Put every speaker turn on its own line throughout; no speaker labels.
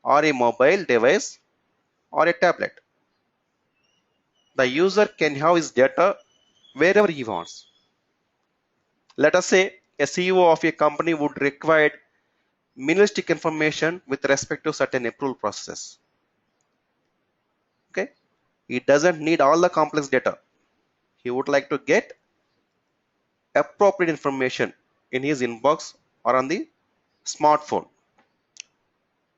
or a mobile device or a tablet. The user can have his data wherever he wants. Let us say a CEO of a company would require minimalistic information with respect to certain approval processes. Okay, he doesn't need all the complex data. He would like to get appropriate information in his inbox or on the smartphone,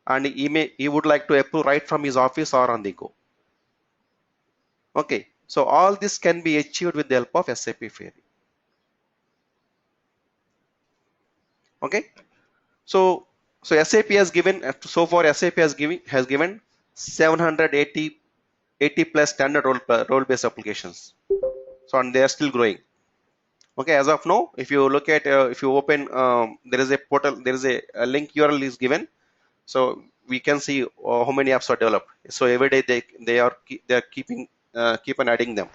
and he would like to approve right from his office or on the go. Okay, so all this can be achieved with the help of SAP Fiori. Okay, so SAP has given, so far SAP has given 780 plus standard role based applications. So and they are still growing. Okay, as of now, if you look at if you open there is a portal, there is a link URL is given, so we can see how many apps are developed. So every day they are keep on adding them.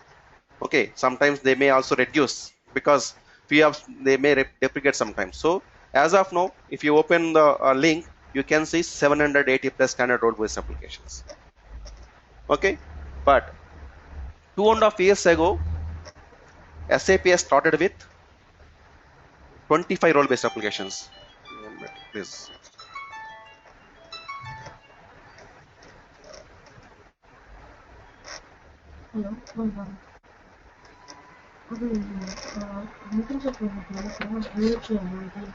Okay, sometimes they may also reduce because few apps they may deprecate sometimes. So as of now, if you open the link, you can see 780 plus standard role based applications. Okay, but 2.5 years ago, SAP has started with 25 role based applications. Please.
Hello, hold on. Mungkin saya punya teman lucu nanti.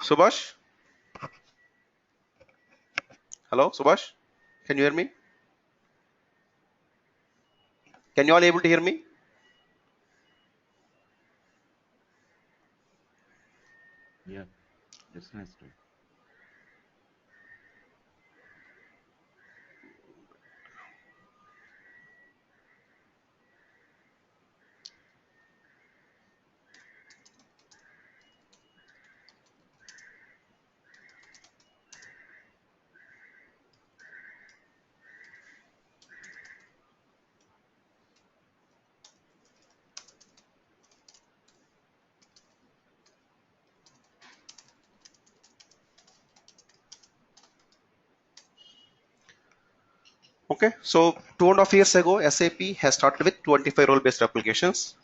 Subhash? Hello, Subhash? Can you hear me? Can you all able to hear me?
Yeah, that's nice too.
Okay, so 2.5 years ago, SAP has started with 25 role-based applications.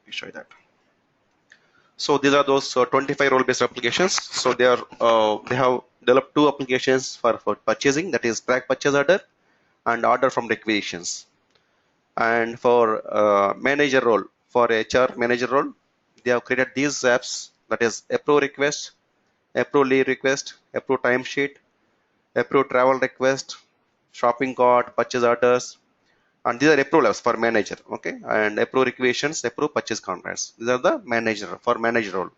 Let me show you that. So these are those 25 role-based applications. So they have developed two applications for purchasing, that is track purchase order and order from requisitions. And for manager role, for HR manager role, they have created these apps, that is approve request, approve leave request, approve timesheet, approve travel request, shopping cart, purchase orders, and these are approval apps for manager. Okay, and approve requisitions, approve purchase contracts. These are the manager for manager role.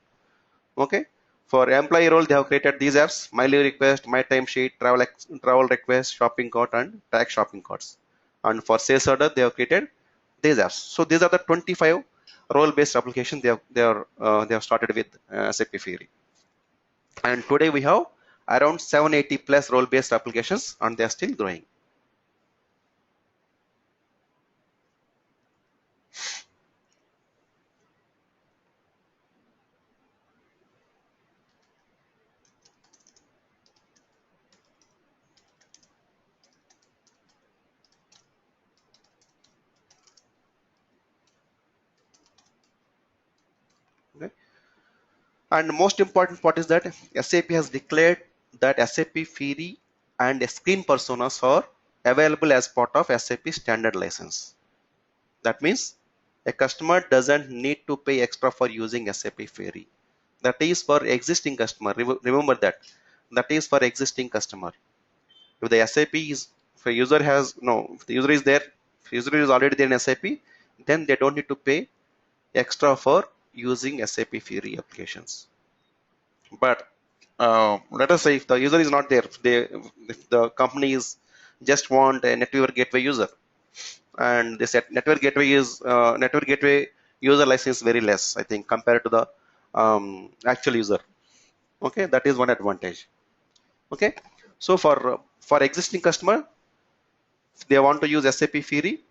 Okay, for employee role, they have created these apps: my leave request, my timesheet, travel request, shopping cart, and track shopping carts. And for sales order, they have created these apps. So these are the 25 role-based applications they have started with SAP Fiori. And today we have around 780 plus role-based applications, and they are still growing. Okay. And most important part is that SAP has declared that SAP Fiori and Screen Personas are available as part of SAP standard license. That means a customer doesn't need to pay extra for using SAP Fiori. That is for existing customer. Remember that. That is for existing customer. If the SAP is, if a user has, no, if the user is there, if the user is already there in SAP, then they don't need to pay extra for using SAP Fiori applications. But let us say if the user is not there, if the company is just want a network gateway user, and they said network gateway user license very less, I think, compared to the actual user. Okay, that is one advantage. Okay, so for existing customer, if they want to use SAP Fiori,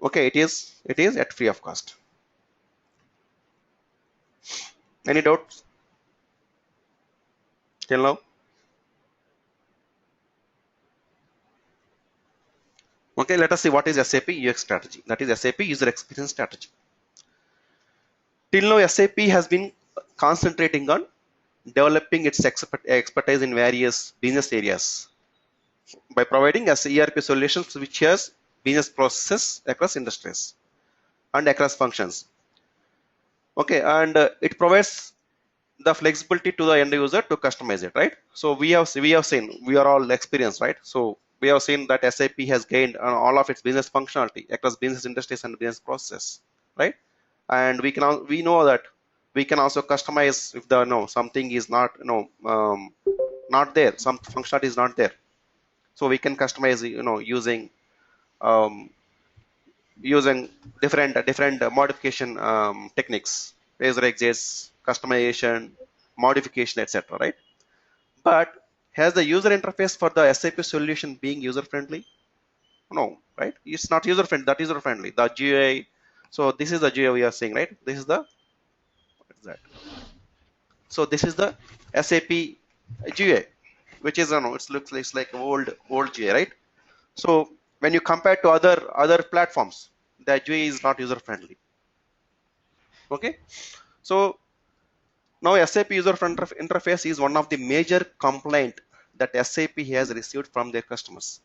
okay, it is at free of cost. Any doubts till now? Okay, let us see what is SAP UX strategy. That is SAP user experience strategy. Till now, SAP has been concentrating on developing its expertise in various business areas by providing as ERP solutions which has business processes across industries and across functions. Okay, and it provides the flexibility to the end user to customize it, right? So we have seen, we are all experienced, right? So we have seen that SAP has gained all of its business functionality across business industries and business processes, right? And we know that we can also customize if the no something is not not there, some functionality is not there, so we can customize um, using different modification techniques, user exits, customization, modification, etc., right? But has the user interface for the SAP solution being user friendly? No, right? It's not user friendly. That user friendly. The GUI. So this is the GUI we are seeing, right? This is the what is that? So this is the SAP GUI, which is it looks like it's like old GUI, right? So when you compare to other platforms, the GUI is not user friendly. Okay, so now SAP user interface is one of the major complaint that SAP has received from their customers.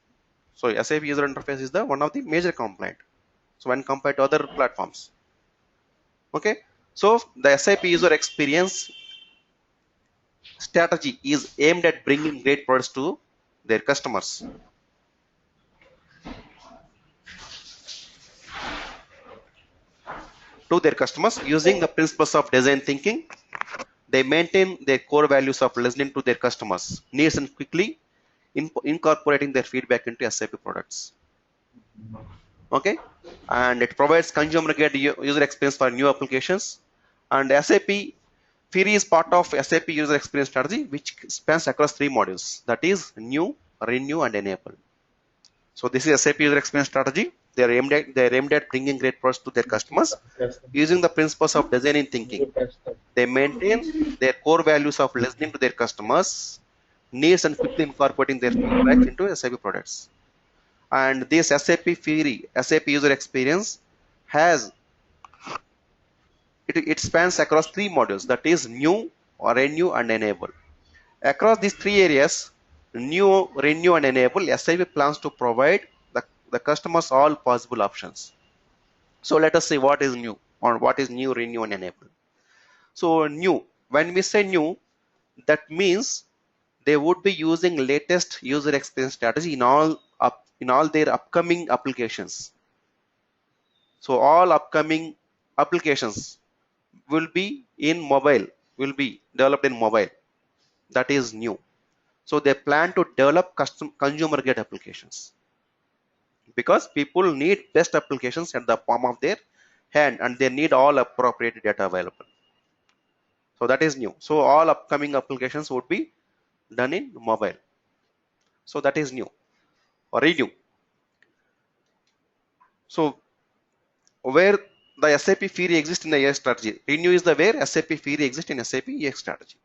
So SAP user interface is the one of the major complaint. So when compared to other platforms, okay. So the SAP user experience strategy is aimed at bringing great products their customers. To their customers using the principles of design thinking. They maintain their core values of listening to their customers' needs and quickly incorporating their feedback into SAP products. Okay, and it provides consumer grade user experience for new applications. And SAP Fiori is part of SAP user experience strategy, which spans across three modules. That is new, renew, and enable. So this is SAP user experience strategy. They are aimed at bringing great products to their customers using the principles of design and thinking. They maintain their core values of listening to their customers' needs and quickly incorporating their feedback into SAP products. And this SAP Fiori, SAP user experience, has it spans across three modules. That is new, renew, and enable. Across these three areas, new, renew, and enable, SAP plans to provide the customers all possible options. So let us see what is new or what is new, renew, and enable. So new, when we say new, that means they would be using latest user experience strategy in all their upcoming applications. So all upcoming applications will be in mobile, will be developed in mobile. That is new. So they plan to develop custom consumer grade applications because people need best applications at the palm of their hand and they need all appropriate data available. So that is new. So all upcoming applications would be done in mobile. So that is new or renew. So where the SAP Fiori exists in the EX strategy. Renew is the where SAP Fiori exists in SAP EX strategy.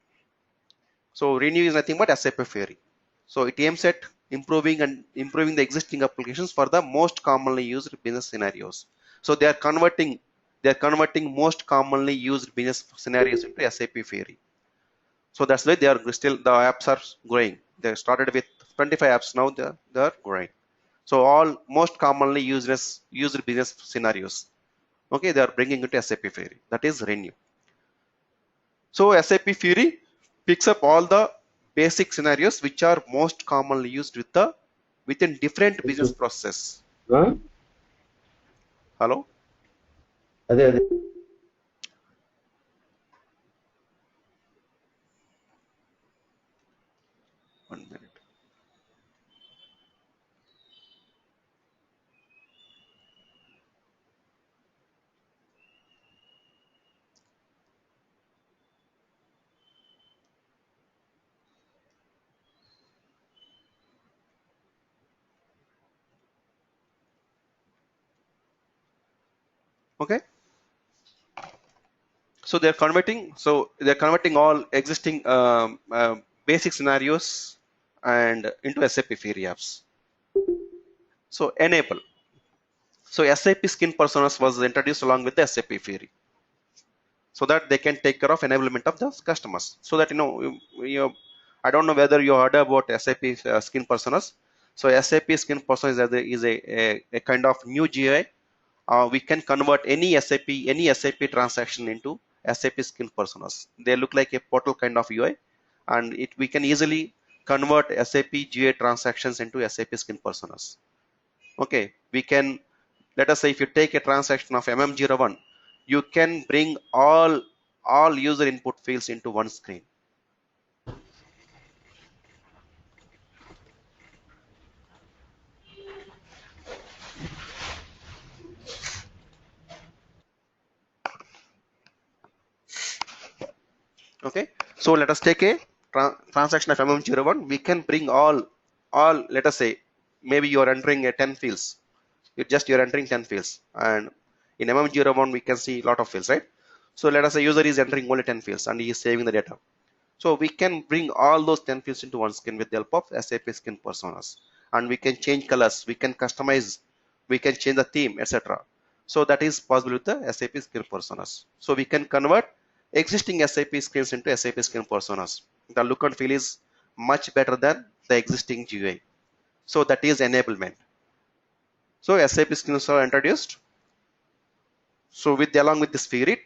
So Renew is nothing but SAP Fiori. So it aims at improving the existing applications for the most commonly used business scenarios. So they are converting most commonly used business scenarios into SAP Fiori. So that's why the apps are growing. They started with 25 apps, now they are growing. So all most commonly used business scenarios. Okay, they are bringing into SAP Fiori. That is Renew. So SAP Fiori picks up all the basic scenarios which are most commonly used within different business processes.
ఆ?
Hello?
అదే అదే
One minute. Okay. So they're converting all existing basic scenarios and into SAP Fiori apps. So enable. So SAP Skin Personas was introduced along with the SAP Fiori, so that they can take care of enablement of the customers. So that I don't know whether you heard about SAP Skin Personas. So SAP Skin Personas is a kind of new GUI. We can convert any SAP transaction into SAP Skin Personas. They look like a portal kind of UI, and we can easily convert SAP GUI transactions into SAP Skin Personas. Okay, we can, let us say if you take a transaction of MM01, you can bring all user input fields into one screen. Okay, so let us take a transaction of MM01. We can bring all, let us say maybe you are entering a 10 fields. You're entering 10 fields, and in MM01 we can see a lot of fields, right? So let us say user is entering only 10 fields and he is saving the data. So we can bring all those 10 fields into one skin with the help of SAP Skin Personas, and we can change colors, we can customize, we can change the theme, etc. So that is possible with the SAP Skin Personas. So we can convert existing SAP skins into SAP Skin Personas. The look and feel is much better than the existing GUI. So that is enablement. So SAP skins are introduced. So along with this Fiori,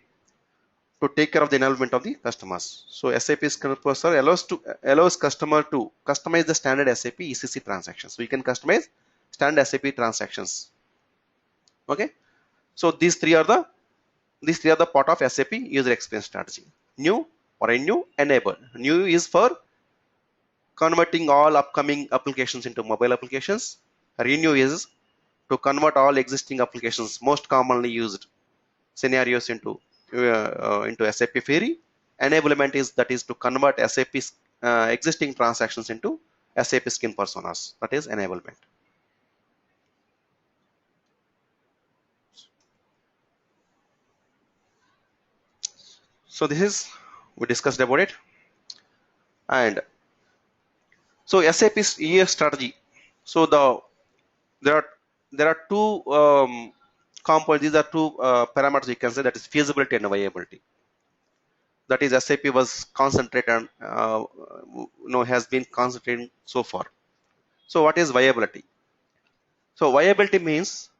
to take care of the enablement of the customers. So SAP Skin Personas allows customer to customize the standard SAP ECC transactions. We can customize standard SAP transactions. Okay. So these three are the part of SAP user experience strategy. New or a new enable. New is for converting all upcoming applications into mobile applications. Renew is to convert all existing applications, most commonly used scenarios into SAP Fiori. Enablement is to convert SAP's existing transactions into SAP Skin Personas. That is enablement. So this is, we discussed about it. And so SAP's ES strategy. So there are two components. These are two parameters you can say, that is feasibility and viability. That is SAP was concentrated on, has been concentrating so far. So what is viability? So viability means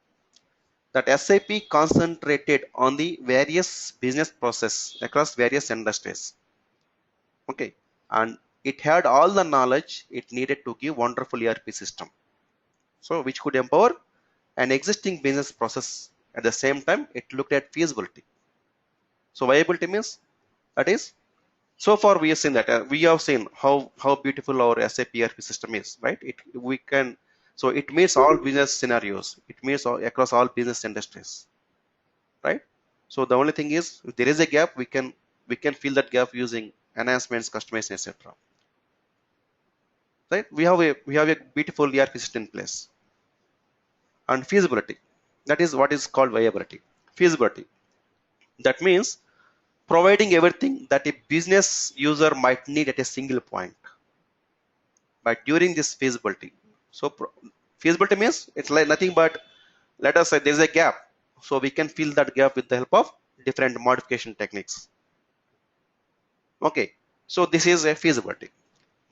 that SAP concentrated on the various business process across various industries. Okay, and it had all the knowledge it needed to give wonderful ERP system. So which could empower an existing business process. At the same time, it looked at feasibility. So viability means, that is, so far we have seen how beautiful our SAP ERP system is, right? It meets all business scenarios. It meets across all business industries, right? So the only thing is, if there is a gap, we can fill that gap using enhancements, customization, etc. Right? We have a beautiful ERP system in place. And feasibility, that is what is called viability. Feasibility, that means providing everything that a business user might need at a single point, but during this feasibility. So feasibility means it's like nothing but, let us say there is a gap, so we can fill that gap with the help of different modification techniques. Okay, so this is a feasibility.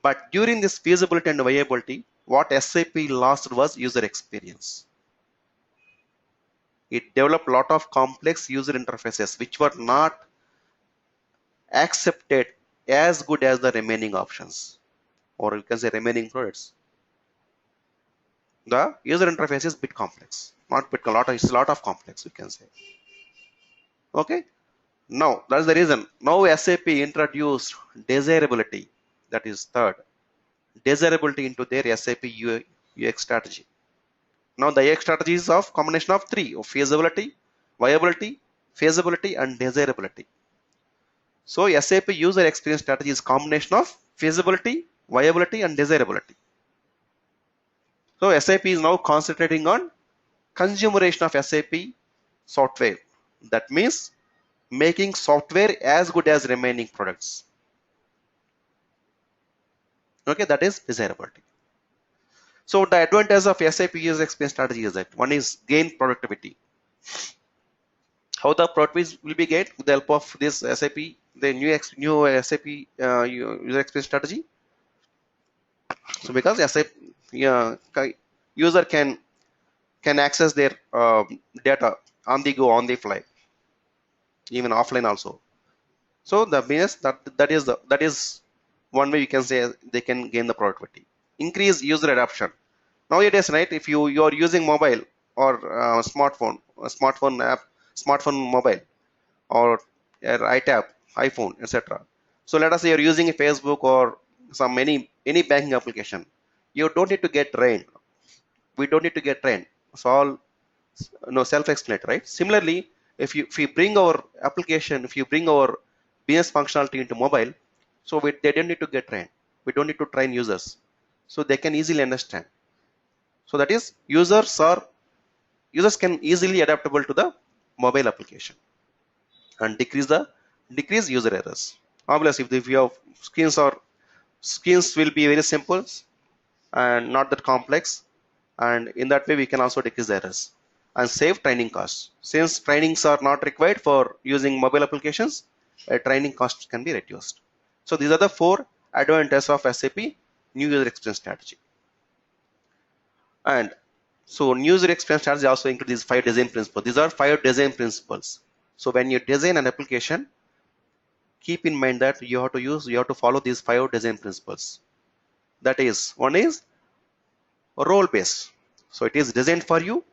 But during this feasibility and viability, what SAP lost was user experience. It developed a lot of complex user interfaces which were not accepted as good as the remaining options, or you can say remaining products. The user interface is bit complex, not bit, it's a lot of complex, we can say. Okay, now that's the reason now SAP introduced desirability, that is third, desirability into their SAP UX strategy. Now the UX strategy is of combination of three, of feasibility, viability, feasibility, and desirability. So SAP user experience strategy is combination of feasibility, viability, and desirability. So SAP is now concentrating on consumerization of SAP software. That means making software as good as remaining products. Okay, that is desirability. So the advantage of SAP user experience strategy is that one is gain productivity. How the productivity will be gained with the help of this SAP, the new SAP user experience strategy. So because SAP user can access their data on the go, on the fly, even offline also. So the business that is one way you can say they can gain the productivity. Increase user adoption. Nowadays, right? If you are using mobile or smartphone app, smartphone mobile or iTab, iPhone, etc. So let us say you're using a Facebook or some any banking application. You don't need to get trained. We don't need to get trained. It's all self-explanatory, right? Similarly, if you bring our application, if you bring our business functionality into mobile, so they don't need to get trained. We don't need to train users, so they can easily understand. So that is users can easily adaptable to the mobile application and decrease user errors. Obviously, if you have screens will be very simple and not that complex, and in that way we can also decrease the errors and save training costs. Since trainings are not required for using mobile applications, training costs can be reduced. So these are the 4 advantages of SAP new user experience strategy. And so new user experience strategy also includes these 5 design principles. These are 5 design principles. So when you design an application, keep in mind that you have to follow these 5 design principles. That is, one is role based. So it is designed for you,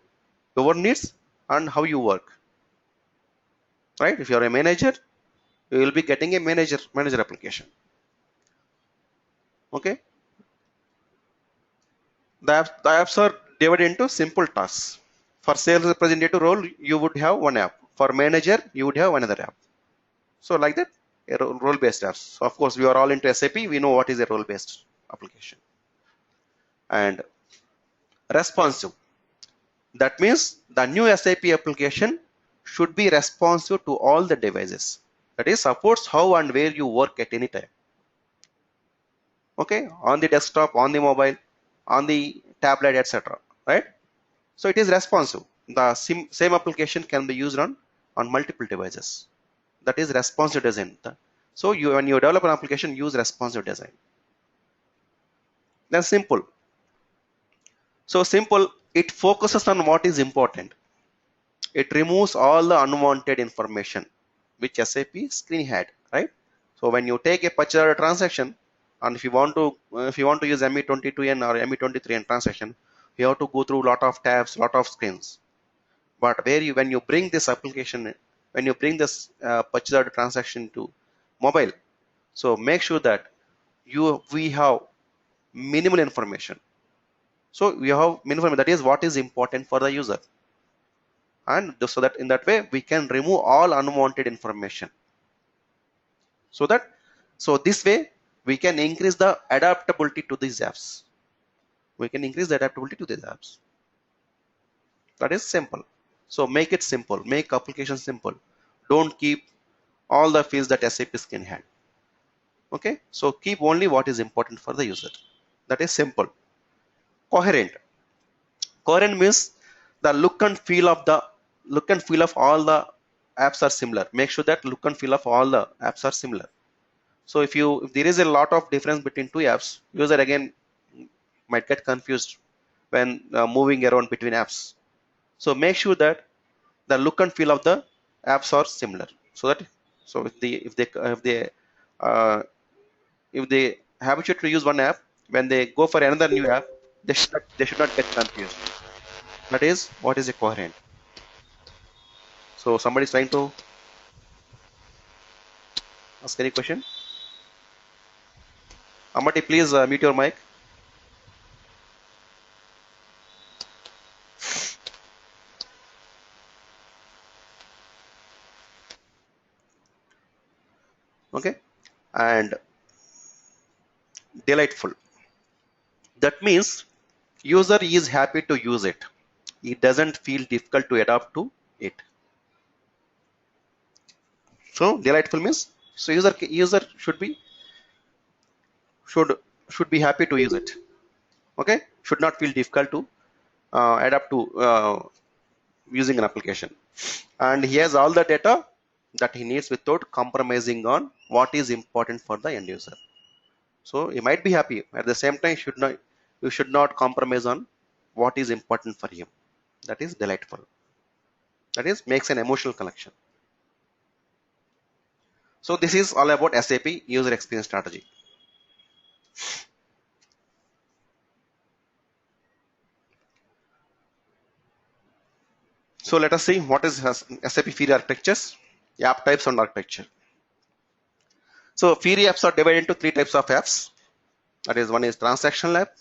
your needs, and how you work. Right? If you are a manager, you will be getting a manager application. Okay. The apps are divided into simple tasks. For sales representative role, you would have one app. For manager, you would have another app. So like that, a role-based apps. So of course, we are all into SAP. We know what is a role-based application. And responsive. That means the new SAP application should be responsive to all the devices. That is, supports how and where you work at any time. Okay, on the desktop, on the mobile, on the tablet, etc. Right? So it is responsive. The same application can be used on multiple devices. That is responsive design. So when you develop an application, use responsive design. Then simple. So simple, it focuses on what is important. It removes all the unwanted information which SAP screen had, right? So when you take a purchase order transaction, and if you want to use ME22N or ME23N transaction, you have to go through a lot of tabs, lot of screens. But when you bring this application, when you bring this purchase order transaction to mobile, so make sure that we have minimal information. So we have minimal, that is what is important for the user, and so that in that way we can remove all unwanted information. So this way we can increase the adaptability to these apps. We can increase the adaptability to these apps. That is simple. So make it simple. Make application simple. Don't keep all the fields that SAP can handle. Okay. So keep only what is important for the user. That is simple. Coherent. Coherent means the look and feel of all the apps are similar. Make sure that look and feel of all the apps are similar. So if there is a lot of difference between 2 apps, user again might get confused when moving around between apps. So make sure that the look and feel of the apps are similar. So if they habituate to use one app, when they go for another new app, they should not get confused. That is what is a coherent. So somebody is trying to ask any question. Amati, please mute your mic. Okay. And delightful. That means user is happy to use it. It doesn't feel difficult to adapt to it. So delightful means, so user should should be happy to use it. Okay, should not feel difficult to adapt to using an application, and he has all the data that he needs without compromising on what is important for the end user. So he might be happy at the same time. You should not compromise on what is important for him. That is delightful. That is makes an emotional connection. So this is all about SAP user experience strategy. So let us see what is SAP Fiori architectures, app types and architecture. So Fiori apps are divided into three types of apps. That is, one is transactional app.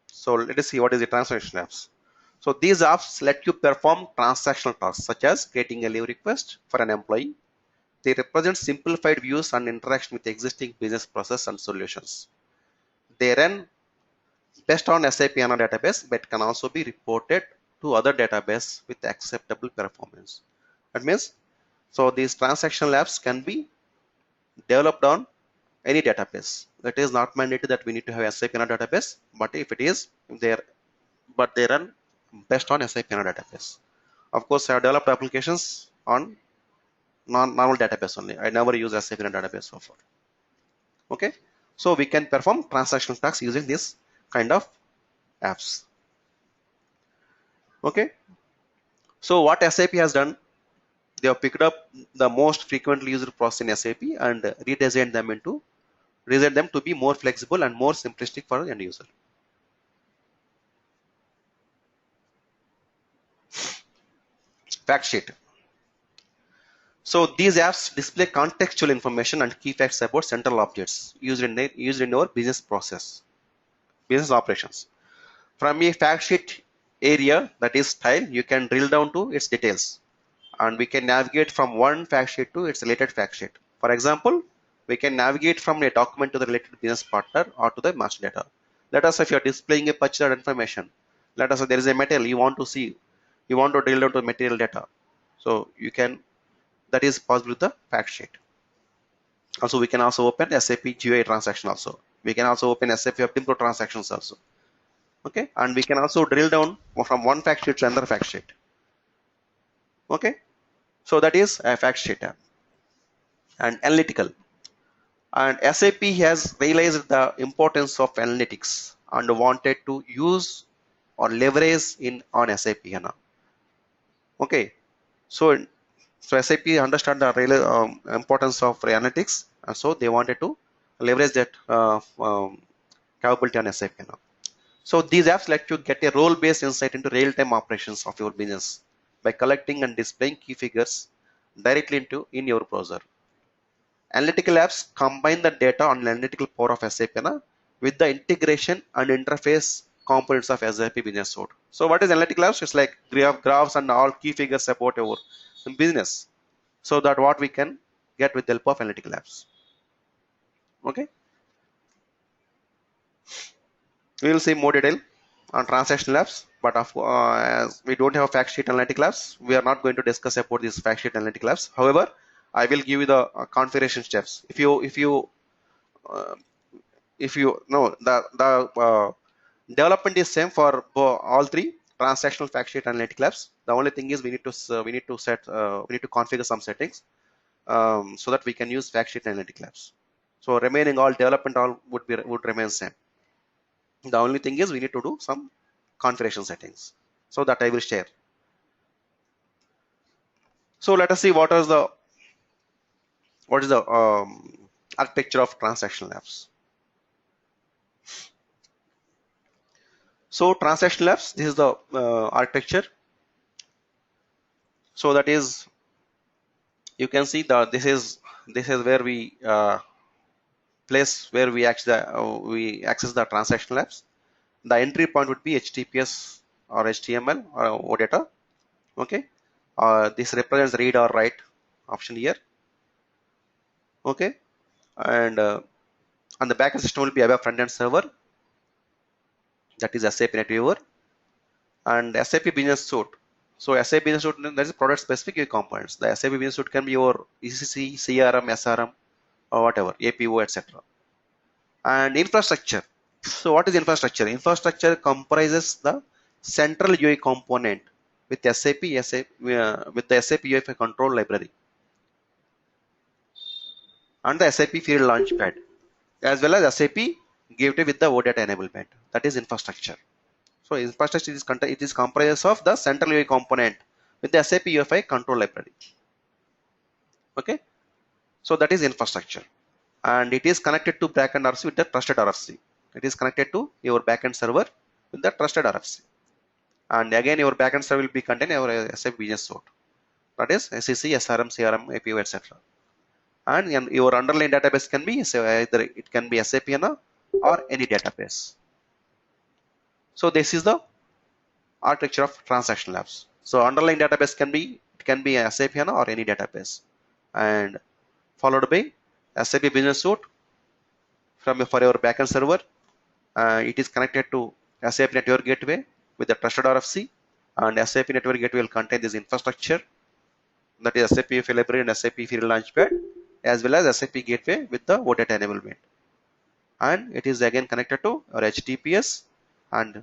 So let us see what is the transactional apps. So these apps let you perform transactional tasks such as creating a leave request for an employee. They represent simplified views and interaction with existing business process and solutions. They run based on SAP HANA database, but can also be reported to other database with acceptable performance. That means, so these transactional apps can be developed on any database. It is not mandated that we need to have SAP HANA database, but if it is there, but they run based on SAP HANA database. Of course, I have developed applications on normal database only. I never use SAP HANA database so far. Okay, so we can perform transactional tasks using this kind of apps. Okay, so what SAP has done, they have picked up the most frequently used process in SAP and redesigned them to be more flexible and more simplistic for the end user. Fact sheet. So these apps display contextual information and key facts about central objects used in our business operations. From a fact sheet area, that is style, you can drill down to its details, and we can navigate from one fact sheet to its related fact sheet. For example, we can navigate from a document to the related business partner or to the master data. Let us say if you are displaying a purchase information, let us say there is a material you want to see, you want to drill down to material data. So you can, that is possible with the fact sheet. Also, we can also open SAP GUI transaction also. We can also open SAP Optim transactions also. Okay, and we can also drill down from one fact sheet to another fact sheet. Okay, so that is a fact sheet app. And analytical. And SAP has realized the importance of analytics and wanted to use or leverage on SAP HANA. Okay, so SAP understand the importance of analytics, and so they wanted to leverage that capability on SAP HANA. So these apps let you get a role-based insight into real-time operations of your business by collecting and displaying key figures directly in your browser. Analytical apps combine the data on the analytical power of SAP HANA with the integration and interface components of SAP Business Suite. So what is analytical apps? It's like graphs and all key figures about your business. So that what we can get with the help of analytical apps. Okay. We will see more detail on transactional apps, but as we don't have fact sheet analytical apps, we are not going to discuss about these fact sheet analytical apps. However, I will give you the configuration steps. If you know the development is same for all three transactional, fact sheet, analytical apps. The only thing is we need to configure some settings so that we can use fact sheet analytical apps. So remaining all development would remain same. The only thing is we need to do some configuration settings, so that I will share. So let us see what is the architecture of transactional apps. So transactional apps, this is the architecture. So that is, you can see that this is where we place where we access the transactional apps. The entry point would be HTTPS or HTML or OData. Okay, this represents read or write option here. Okay, and on the backend system will be a front-end server, that is SAP NetWeaver, and SAP Business Suite. So SAP Business Suite, that is product specific UI components. The SAP Business Suite can be your ECC, CRM, SRM, or whatever, APO, etc. And infrastructure. So what is infrastructure? Infrastructure comprises the central UI component with with the SAP UI control library and the SAP Field Launchpad, as well as SAP Gateway with the OData enablement. That is infrastructure. So infrastructure it is comprised of the central UI component with the SAP UEFI control library. Okay, so that is infrastructure, and it is connected to backend RFC with the trusted RFC. It is connected to your backend server with the trusted RFC, and again your backend server will be contain your SAP Business Suite. That is SEC, SRM, CRM, APO, etc. And your underlying database can be either it can be SAP HANA or any database. So this is the architecture of transaction labs. So underlying database can be SAP HANA or any database, and followed by SAP Business Suite for your backend server. It is connected to SAP Network Gateway with the trusted RFC, and SAP Network Gateway will contain this infrastructure, that is SAP Library and SAP Field Launchpad, as well as SAP Gateway with the OData enablement. And it is again connected to our HTTPS, and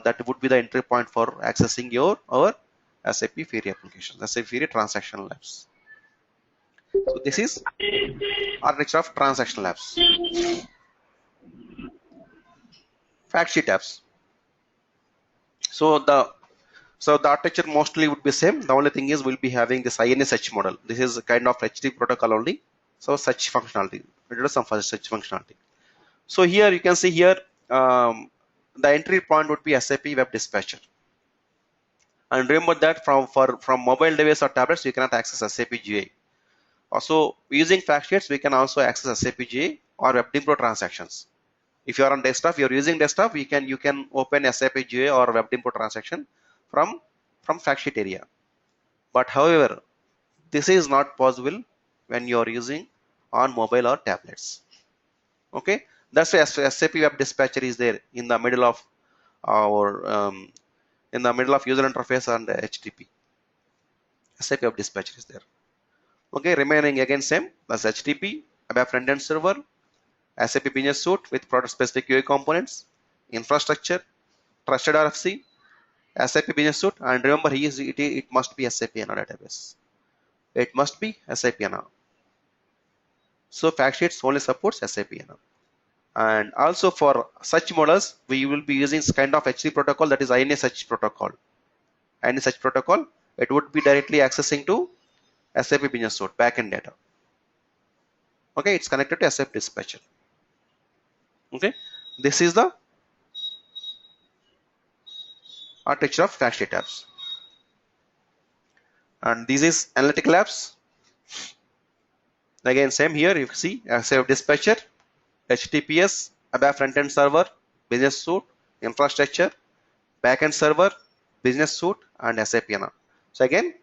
that would be the entry point for accessing our SAP Fiori applications, SAP Fiori Transactional Labs. So this is architecture of Transactional Labs. Fact sheet apps. So the architecture mostly would be same. The only thing is we'll be having this INSH model. This is a kind of HTTP protocol only. So such functionality. We do some such functionality. So here you can see here the entry point would be SAP Web Dispatcher. And remember that from mobile device or tablets you cannot access SAP GA. Also using fact sheets we can also access SAP GA or WebDim Pro transactions. If you are on desktop, you are using desktop, you can open SAP GA or WebDim Pro transaction from fact sheet area. But however, this is not possible when you are using on mobile or tablets. Okay, that's why SAP Web Dispatcher is there in the middle of our user interface and HTTP. SAP Web Dispatcher is there. Okay, remaining again same as HTTP, ABAP front-end server, SAP Business Suite with product-specific UI components, infrastructure, trusted RFC, SAP Business Suite, and remember it must be SAP HANA database. It must be SAP HANA. So fact sheets only supports SAP HANA. And also for such models, we will be using kind of HTTP protocol, that is INSH protocol. INSH protocol, it would be directly accessing to SAP Business Suite backend data. Okay, it's connected to SAP Dispatcher. Okay, this is the architecture of fact sheet apps. And this is analytic labs. Again, same here, you see SAP Dispatcher, HTTPS, ABAP front-end server, Business Suite, infrastructure, backend server, Business Suite, and SAP HANA. So again,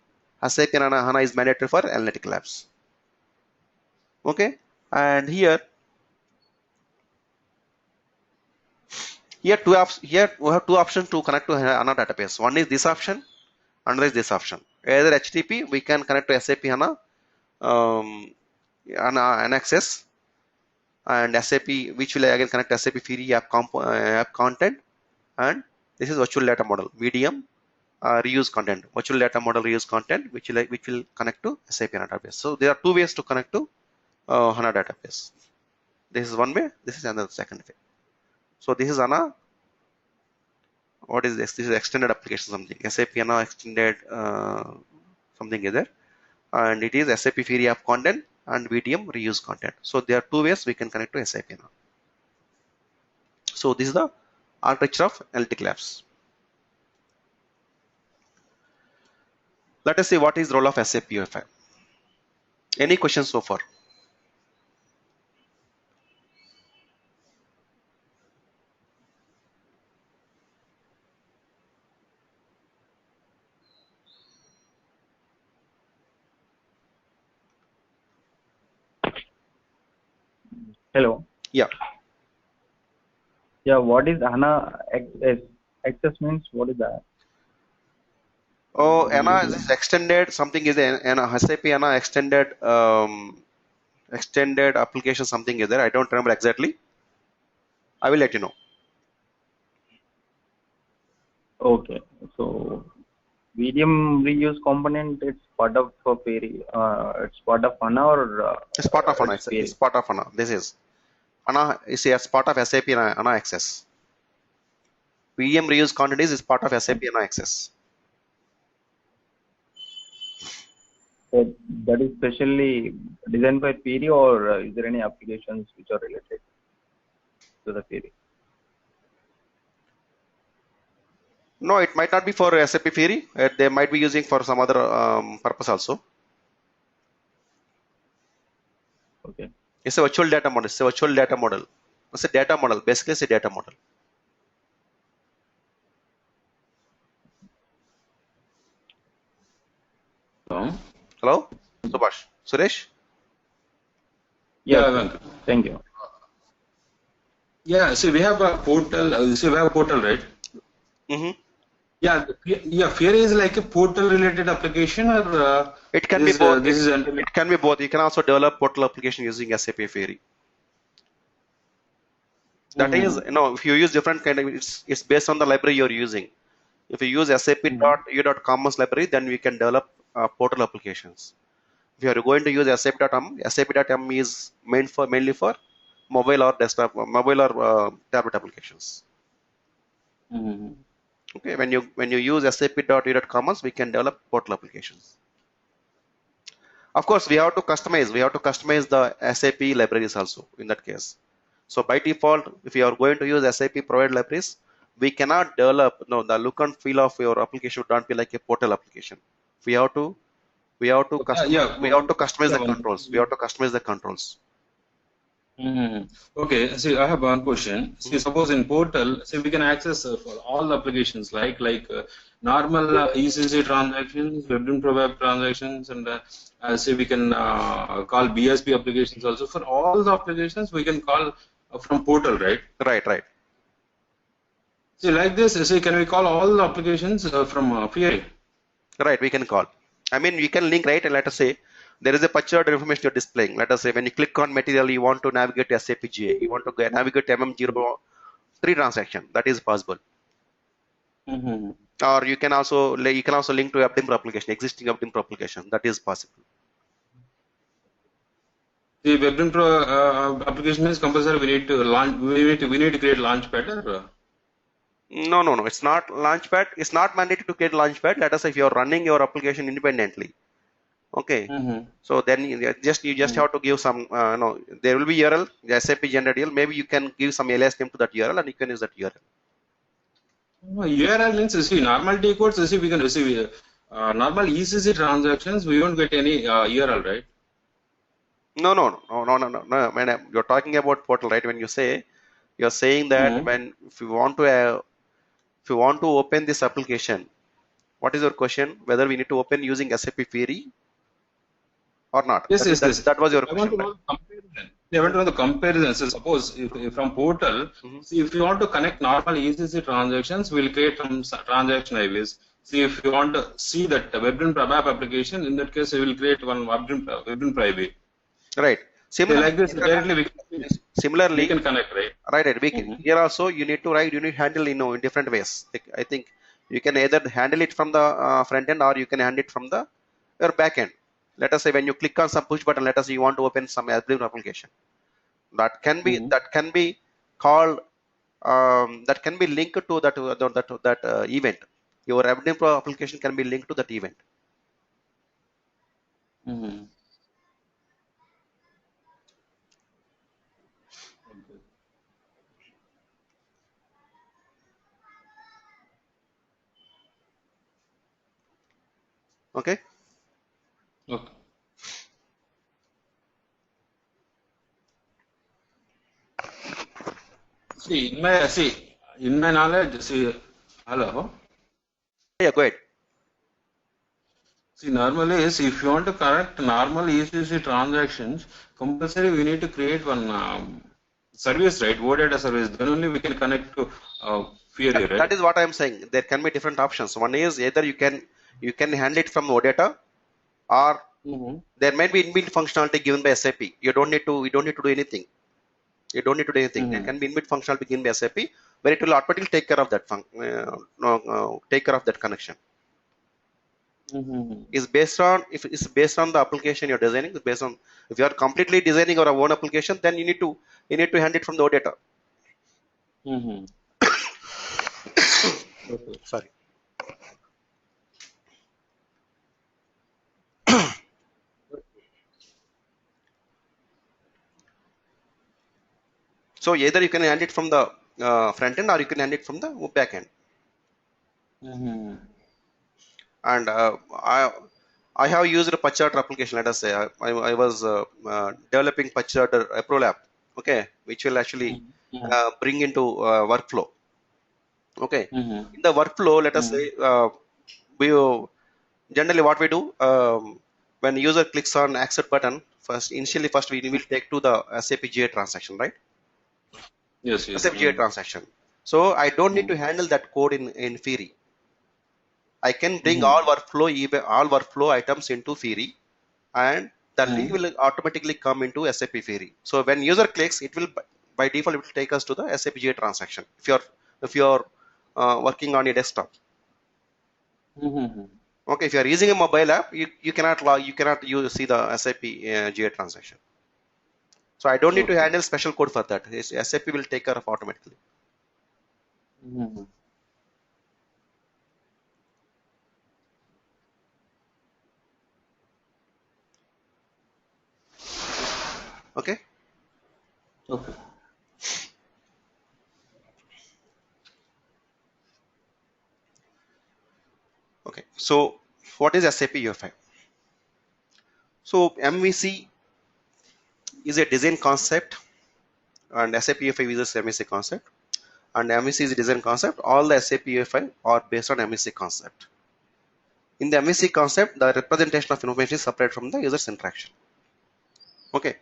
SAP HANA is mandatory for analytic labs. Okay, and here we have two options to connect to HANA database. One is this option, another is this option. Either HTTP, we can connect to SAP HANA Access, and SAP, which will again connect to SAP Fiori app content, and this is virtual data model, VDM reuse content, virtual data model reuse content, which will connect to SAP HANA database. So there are two ways to connect to HANA database. This is one way, this is another second way. So this is HANA. What is this? This is extended application something. SAP HANA extended something is there, and it is SAP Fiori app content and VDM reuse content. So there are two ways we can connect to SAP HANA. So this is the architecture of analytic labs. Let us see what is the role of SAP UEFI. Any questions so far?
Hello.
Yeah.
Yeah, what is HANA Access means? What is that?
Oh, ANA is extended. Something is ANA SAP ANA extended application. Something is there. I don't remember exactly. I will let you know.
Okay. So medium reuse component, it's part of Peri. It's part of HANA or
It's part of ANA.
it's
It's
Peri.
part of ANA. This is ANA is as part of SAP ANA Access. PM reuse quantities is part of SAP ANA Access.
So that is specially designed by Peri, or is there any applications which are related to the Peri?
No, it might not be for SAP Fiori. They might be using for some other purpose also.
Okay.
It's a virtual data model. It's a virtual data model. It's a data model. Basically, it's a data model.
Hello?
Hello, Subhash, Suresh.
Yes,
Yeah,
sir.
Venkat.
Thank you.
Yeah, see, we have a portal. See, we have a portal, right?
Mm-hmm.
Yeah, yeah. Fieri is like a portal-related application, or
It can be both.
this is entirely.
It can be both. You can also develop portal application using SAP Fiori. That is, if you use different kind of, it's based on the library you're using. If you use SAP.U.Commerce library, then we can develop portal applications. If you are going to use SAP.m, SAP.m is mainly for mobile or desktop, mobile or tablet applications. Okay, when you use SAP.U.Commerce, we can develop portal applications. Of course, we have to customize. We have to customize the SAP libraries also in that case. So by default, if you are going to use SAP provided libraries, we cannot develop. No, the look and feel of your application would not be like a portal application. We have to
Yeah.
we have to customize
Yeah,
the controls. We have to customize the controls.
Okay, see, I have one question. See, suppose in portal, see, we can access for all applications like normal ECC transactions, web transactions, and say we can call BSP applications also. For all the applications, we can call from portal, right?
Right.
See, like this, see, can we call all the applications from Fiori?
Right, we can call. I mean, we can link, right? And let us say there is a picture information you're displaying. Let us say when you click on material, you want to navigate SAP GA, you want to navigate MM03 transaction. That is possible. Or you can also link to WebDim application, existing WebDim application. That is possible.
The WebDim Pro application is compulsory. We need to launch. We need to create Launchpad. Or,
No. It's not Launchpad. It's not mandated to create Launchpad. Let us say if you are running your application independently. Okay. So then you just have to give some. There will be URL. The SAP generated URL. Maybe you can give some alias name to that URL, and you can use that URL.
URL links. See, normal T codes. See, we can receive normal ECC transactions. We won't get any URL, right?
No. When you're talking about portal, right? When you're saying that if you want to open this application, what is your question? Whether we need to open using SAP Fiori or not?
Yes.
That was your
I want
question.
to know the comparison. I want to know the comparison. So suppose if from portal, see, if you want to connect normal ECC transactions, we'll create some transaction IDs. See, if you want to see that WebDim web application, in that case, we will create one WebDim IB.
Right.
Like this, directly
Similarly,
we can connect, right?
Right. Here also you need to handle in different ways. I think you can either handle it from the front end or you can handle it from your back end. Let us say when you click on some push button, let us say you want to open some WebDim application. That can be called that can be linked to that event. Your WebDim application can be linked to that event. Okay.
See, in my knowledge, see, hello.
Yeah, go ahead.
See, normally is if you want to connect normal ECC transactions, compulsory we need to create one service, right? OData service. Then only we can connect to Fiori, right?
That is what I am saying. There can be different options. One is either you can You can handle it from OData, or there might be inbuilt functionality given by SAP. You don't need to do anything. You don't need to do anything. There can be inbuilt functionality given by SAP, where it will automatically take care of that connection. Is based on, if it's based on the application you're designing. It's based on, if you are completely designing your own application, then you need to handle it from the OData. Sorry. So either you can handle it from the front end, or you can handle it from the back end. And I have used a Pachart application. Let us say I was developing Pachart Pro app, okay, which will actually bring into workflow. Okay, in the workflow, let us say we generally what we do, when user clicks on accept button, first we will take to the SAP GA transaction, right?
Yes.
SAP GA transaction. So I don't need to handle that code in Fiori. I can bring all workflow items into Fiori, and the link will automatically come into SAP Fiori. So when user clicks, it will by default it will take us to the SAP GA transaction. If you're working on a desktop. Okay, if you are using a mobile app, you cannot see the SAP GA transaction. So I don't need to handle special code for that. SAP will take care of automatically. Okay. Okay. So what is SAP UFI? So MVC is a design concept, and SAP UFI uses MVC concept, and MVC is a design concept. All the SAP UFI are based on MVC concept. In the MVC concept, the representation of information is separate from the user's interaction. Okay.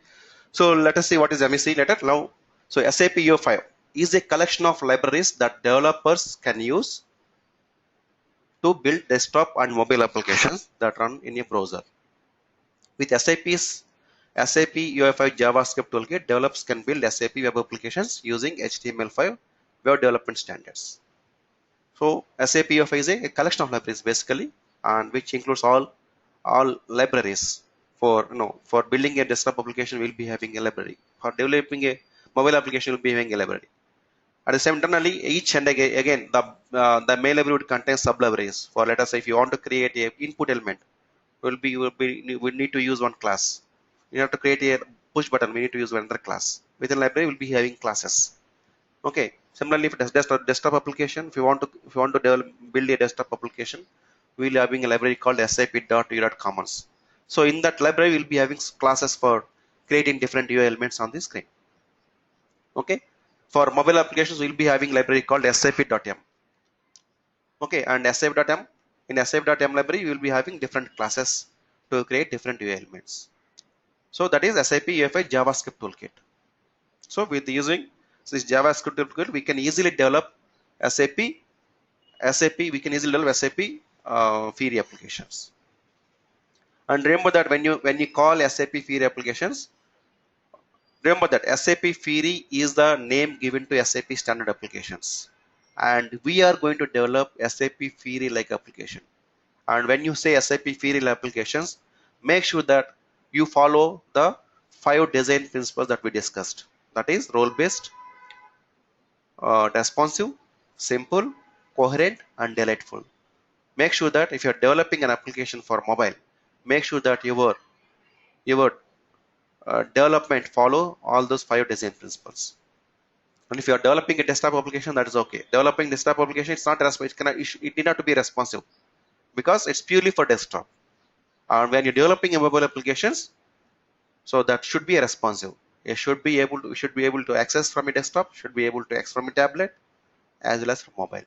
So let us see what is MVC later. Now, so SAP UFI is a collection of libraries that developers can use to build desktop and mobile applications that run in a browser. With SAP's SAP UFI JavaScript toolkit, developers can build SAP web applications using HTML5 web development standards. So SAP UFI is a collection of libraries basically, and which includes all libraries. For building a desktop application, we'll be having a library. For developing a mobile application, we'll be having a library. At the same internally, each and again the main library would contain sub libraries. For let us say if you want to create a input element, we need to use one class. You have to create a push button, we need to use another class. Within library, we'll be having classes. Okay. Similarly, if it's desktop application, if you want to build a desktop application, we'll be having a library called sap.ui.commons. So in that library, we'll be having classes for creating different UI elements on the screen. Okay. For mobile applications, we'll be having library called sap.m. Okay, and sap.m, in sap.m library, we will be having different classes to create different UI elements. So that is SAP UFI JavaScript toolkit. So with using this JavaScript toolkit, we can easily develop SAP. We can easily develop SAP Fiori applications. And remember that when you call SAP Fiori applications, remember that SAP Fiori is the name given to SAP standard applications, and we are going to develop SAP Fiori like application. And when you say SAP Fiori applications, make sure that you follow the 5 design principles that we discussed. That is role-based, responsive, simple, coherent, and delightful. Make sure that if you are developing an application for mobile, make sure that your development follow all those 5 design principles. And if you are developing a desktop application, that is okay. Developing desktop application, it need not to be responsive because it's purely for desktop. And when you're developing a mobile applications, so that should be a responsive. You should be able to access from a desktop, should be able to access from a tablet, as well as from mobile.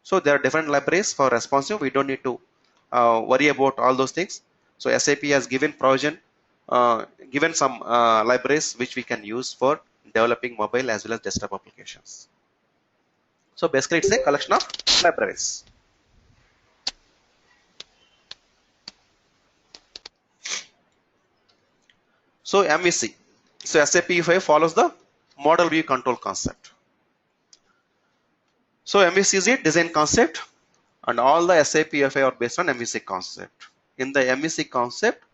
So there are different libraries for responsive. We don't need to worry about all those things. So SAP has given some libraries which we can use for developing mobile as well as desktop applications. So basically, it's a collection of libraries. So MVC. So SAP UI follows the model view control concept. So MVC is a design concept, and all the SAP UI are based on MVC concept. In the MVC concept,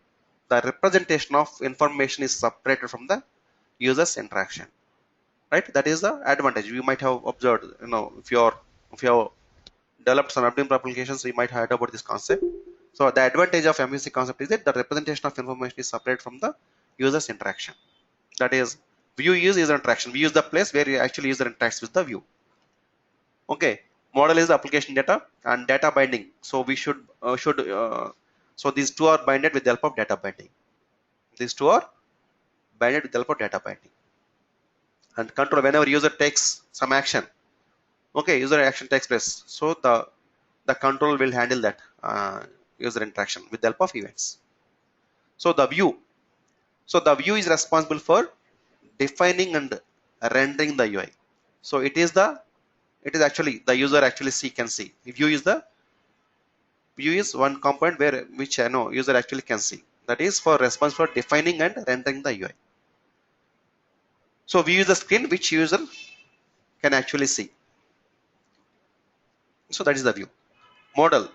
the representation of information is separated from the user's interaction. Right? That is the advantage. You might have observed, if you have developed some WebDriver applications, you might have heard about this concept. So the advantage of MVC concept is that the representation of information is separate from the user's interaction. That is, view is user interaction. View is the place where actually user interacts with the view. Okay. Model is the application data and data binding. So we should so these two are binded with the help of data binding. These two are binded with the help of data binding. And control, whenever user takes some action, okay, user action takes place, so the control will handle that user interaction with the help of events. So the view is responsible for defining and rendering the UI. So it is actually the user actually can see. View is one component which user actually can see. That is responsible for defining and rendering the UI. So view is the screen which user can actually see. So that is the view. Model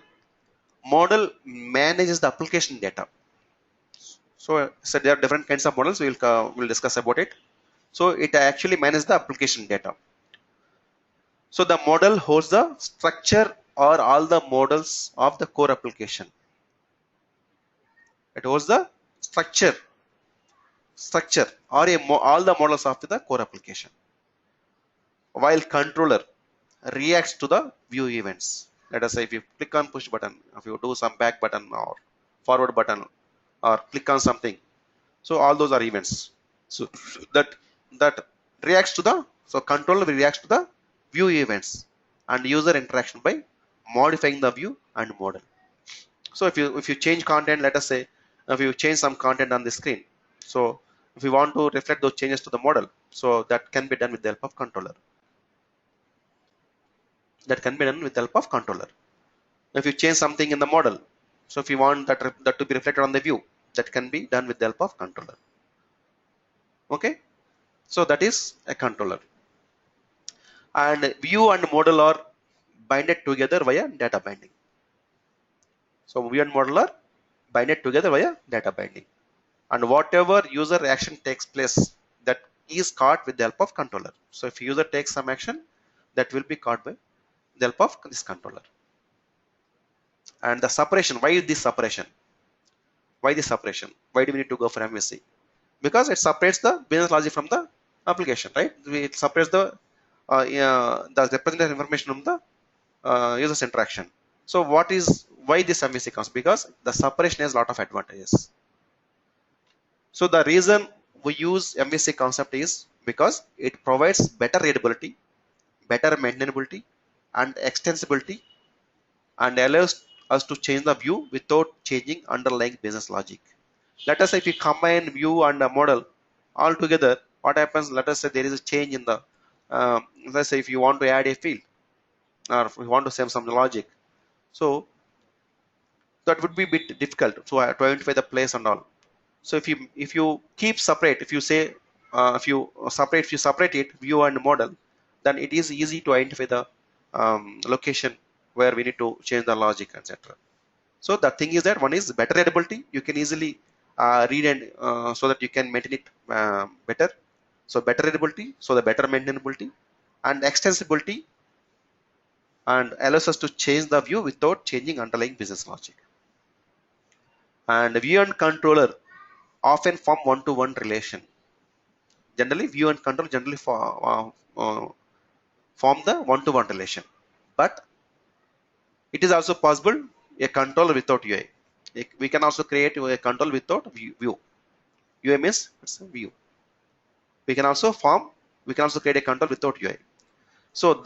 manages the application data. So there are different kinds of models. We'll discuss about it. So it actually manages the application data. So the model holds the structure or all the models of the core application. It holds the structure or all the models of the core application, while controller reacts to the view events. Let us say if you click on push button, if you do some back button or forward button or click on something, so all those are events. So that reacts to the controller reacts to the view events and user interaction by modifying the view and model. So if you change content, let us say if you change some content on the screen, so if you want to reflect those changes to the model, so that can be done with the help of controller. If you change something in the model, so if you want that to be reflected on the view, that can be done with the help of controller. Okay, so that is a controller. And view and model are binded together via data binding. So view and model are binded together via data binding. And whatever user action takes place, that is caught with the help of controller. So if user takes some action, that will be caught by the help of this controller. And the separation, why this separation? Why do we need to go for MVC? Because it separates the business logic from the application, right? It separates the representative information from the user's interaction. So why this MVC comes? Because the separation has a lot of advantages. So the reason we use MVC concept is because it provides better readability, better maintainability, and extensibility, and allows us to change the view without changing underlying business logic. Let us say if you combine view and a model all together, what happens? Let us say there is a change in the, let's say if you want to add a field or if you want to save some logic, so that would be a bit difficult to identify the place and all. So if you keep separate, if you separate it, view and model, then it is easy to identify the location where we need to change the logic, etc. So the thing is that one is better readability. You can easily read and so that you can maintain it better. So better readability, so the better maintainability, and extensibility, and allows us to change the view without changing underlying business logic. And view and controller often form one-to-one relation. Generally, view and control form the one-to-one relation. But it is also possible a controller without UI. We can also create a control without view. UI means it's a view. We can also create a control without UI. So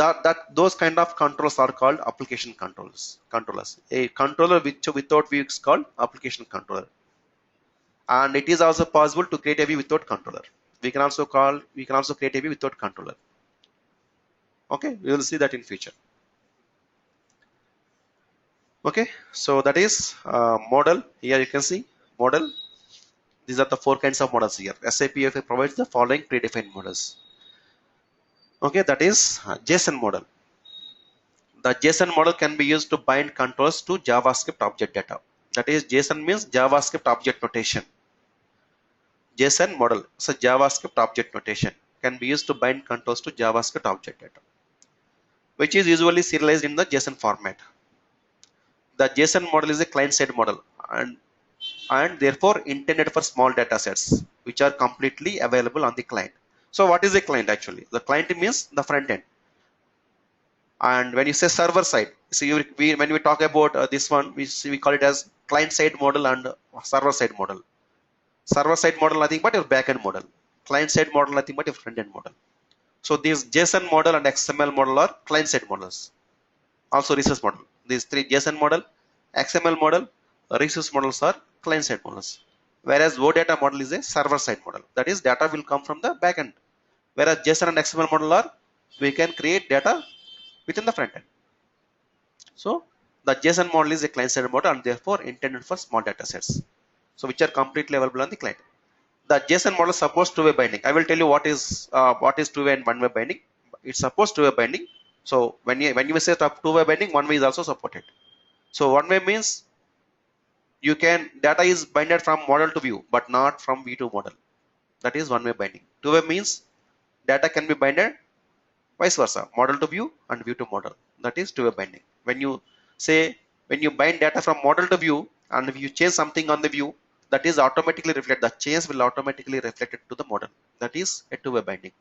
those kind of controls are called application controllers. A controller without view is called application controller. And it is also possible to create a view without controller. We can also create a view without controller. Okay, we will see that in future. Okay, so that is model. Here you can see model, These are the four kinds of models here. SAP UFI provides the following predefined models. Okay, that is JSON model. The JSON model can be used to bind controls to JavaScript object data. That is, JSON means JavaScript object notation. JSON model, so JavaScript object notation, can be used to bind controls to JavaScript object data, which is usually serialized in the JSON format. The JSON model is a client-side model and therefore intended for small data sets, which are completely available on the client. So what is a client actually? The client means the front end. And when you say server side, so when we talk about this one, we call it as client side model and server side model. Server side model nothing but your backend model. Client side model nothing but your front end model. So these JSON model and XML model are client side models. Also resource model. These three, JSON model, XML model, resource models are client side models. Whereas OData model is a server side model. That is, data will come from the backend. Whereas JSON and XML model are, we can create data within the front end. So the JSON model is a client-side model and therefore intended for small data sets, so which are completely available on the client. The JSON model supports two-way binding. I will tell you what is two-way and one-way binding. It supports two-way binding. So when you set up two-way binding, one way is also supported. So one way means data is binded from model to view, but not from view to model. That is one-way binding. Two-way means data can be binded vice versa, model to view and view to model. That is two-way binding. When you bind data from model to view and if you change something on the view, that is automatically reflect, the change will automatically reflect it to the model. That is a two-way binding.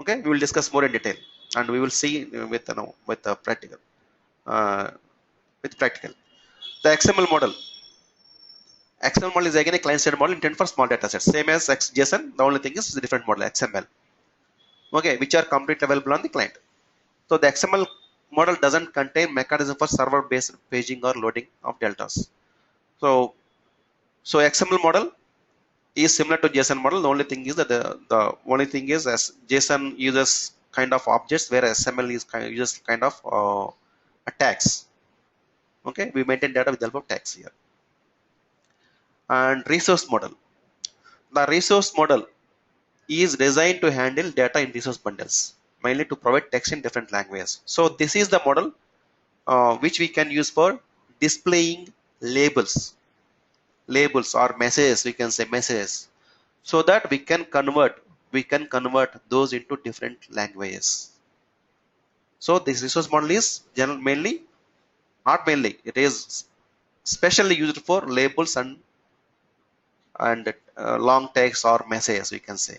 Okay, we will discuss more in detail and we will see with the practical. The XML model. XML model is again a client-side model intended for small data sets. Same as JSON, the only thing is a different model, XML. Okay, which are completely available on the client. So the XML model doesn't contain mechanism for server-based paging or loading of deltas. So XML model is similar to JSON model. The only thing is that the only thing is as JSON uses kind of objects, where XML uses kind of tags. Okay, we maintain data with the help of tags here. And resource model. The resource model is designed to handle data in resource bundles, mainly to provide text in different languages. So this is the model which we can use for displaying labels or messages, we can say messages, so that we can convert those into different languages. So this resource model is it is specially used for labels and long text or messages, we can say.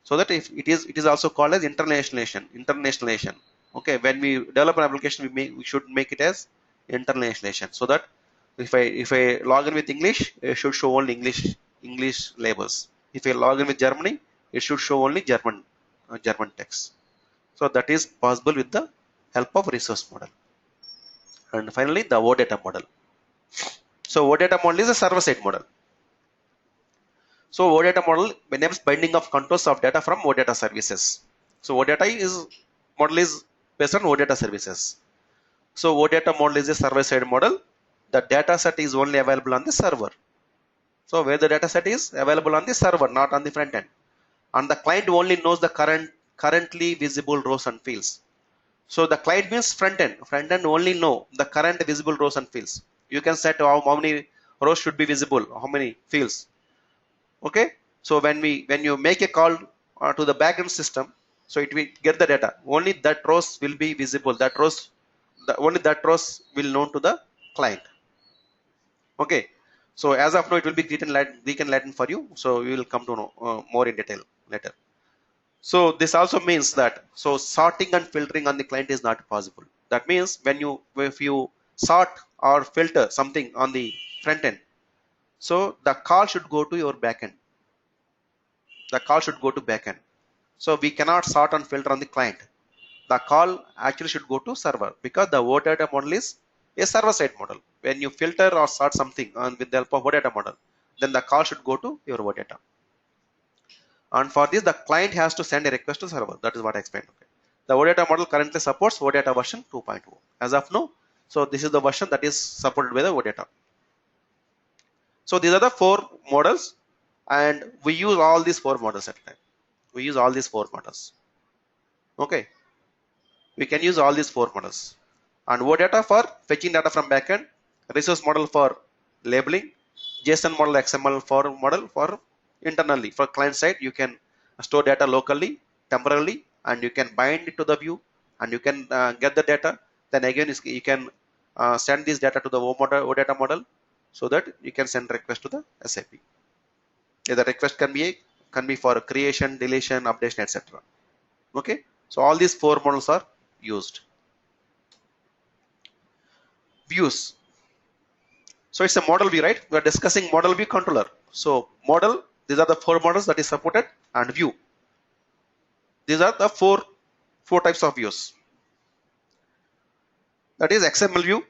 So that if it is also called as internationalization. Okay, when we develop an application, we should make it as internationalization, so that if I log in with English, it should show only English labels. If I log in with Germany, it should show only German text. So that is possible with the help of resource model. And finally, the OData model. So OData model is a server-side model. So OData model enables binding of controls of data from OData services. So model is based on OData services. So OData model is a server-side model. The data set is only available on the server. So where the data set is available on the server, not on the front end. And the client only knows the currently visible rows and fields. So the client means front end. Front end only know the current visible rows and fields. You can set how many rows should be visible, how many fields. Okay, so when you make a call to the backend system, so it will get the data. Only that rows will be visible. Only that rows will known to the client. Okay, so as of now it will be Greek and Latin for you. So we will come to know more in detail later. So this also means that sorting and filtering on the client is not possible. That means if you sort or filter something on the front end, so the call should go to your backend. The call should go to backend. So we cannot sort and filter on the client. The call actually should go to server, because the OData model is a server-side model. When you filter or sort something with the help of OData model, then the call should go to your OData. And for this, the client has to send a request to server. That is what I explained. Okay. The OData model currently supports OData version 2.0 as of now. So this is the version that is supported by the OData. So these are the 4 models, and we use all these 4 models at a time. We use all these 4 models. Okay, we can use all these 4 models. And OData for fetching data from backend, resource model for labeling, JSON model, XML for model for internally for client side. You can store data locally, temporarily, and you can bind it to the view, and you can get the data. Then again, you can send this data to the OData model, so that you can send request to the SAP. The request can be for creation, deletion, updation, etc. Okay, so all these 4 models are used. Views. So it's a model view, right? We are discussing model view controller. So model, these are the 4 models that is supported, and view. These are the four types of views. That is XML view.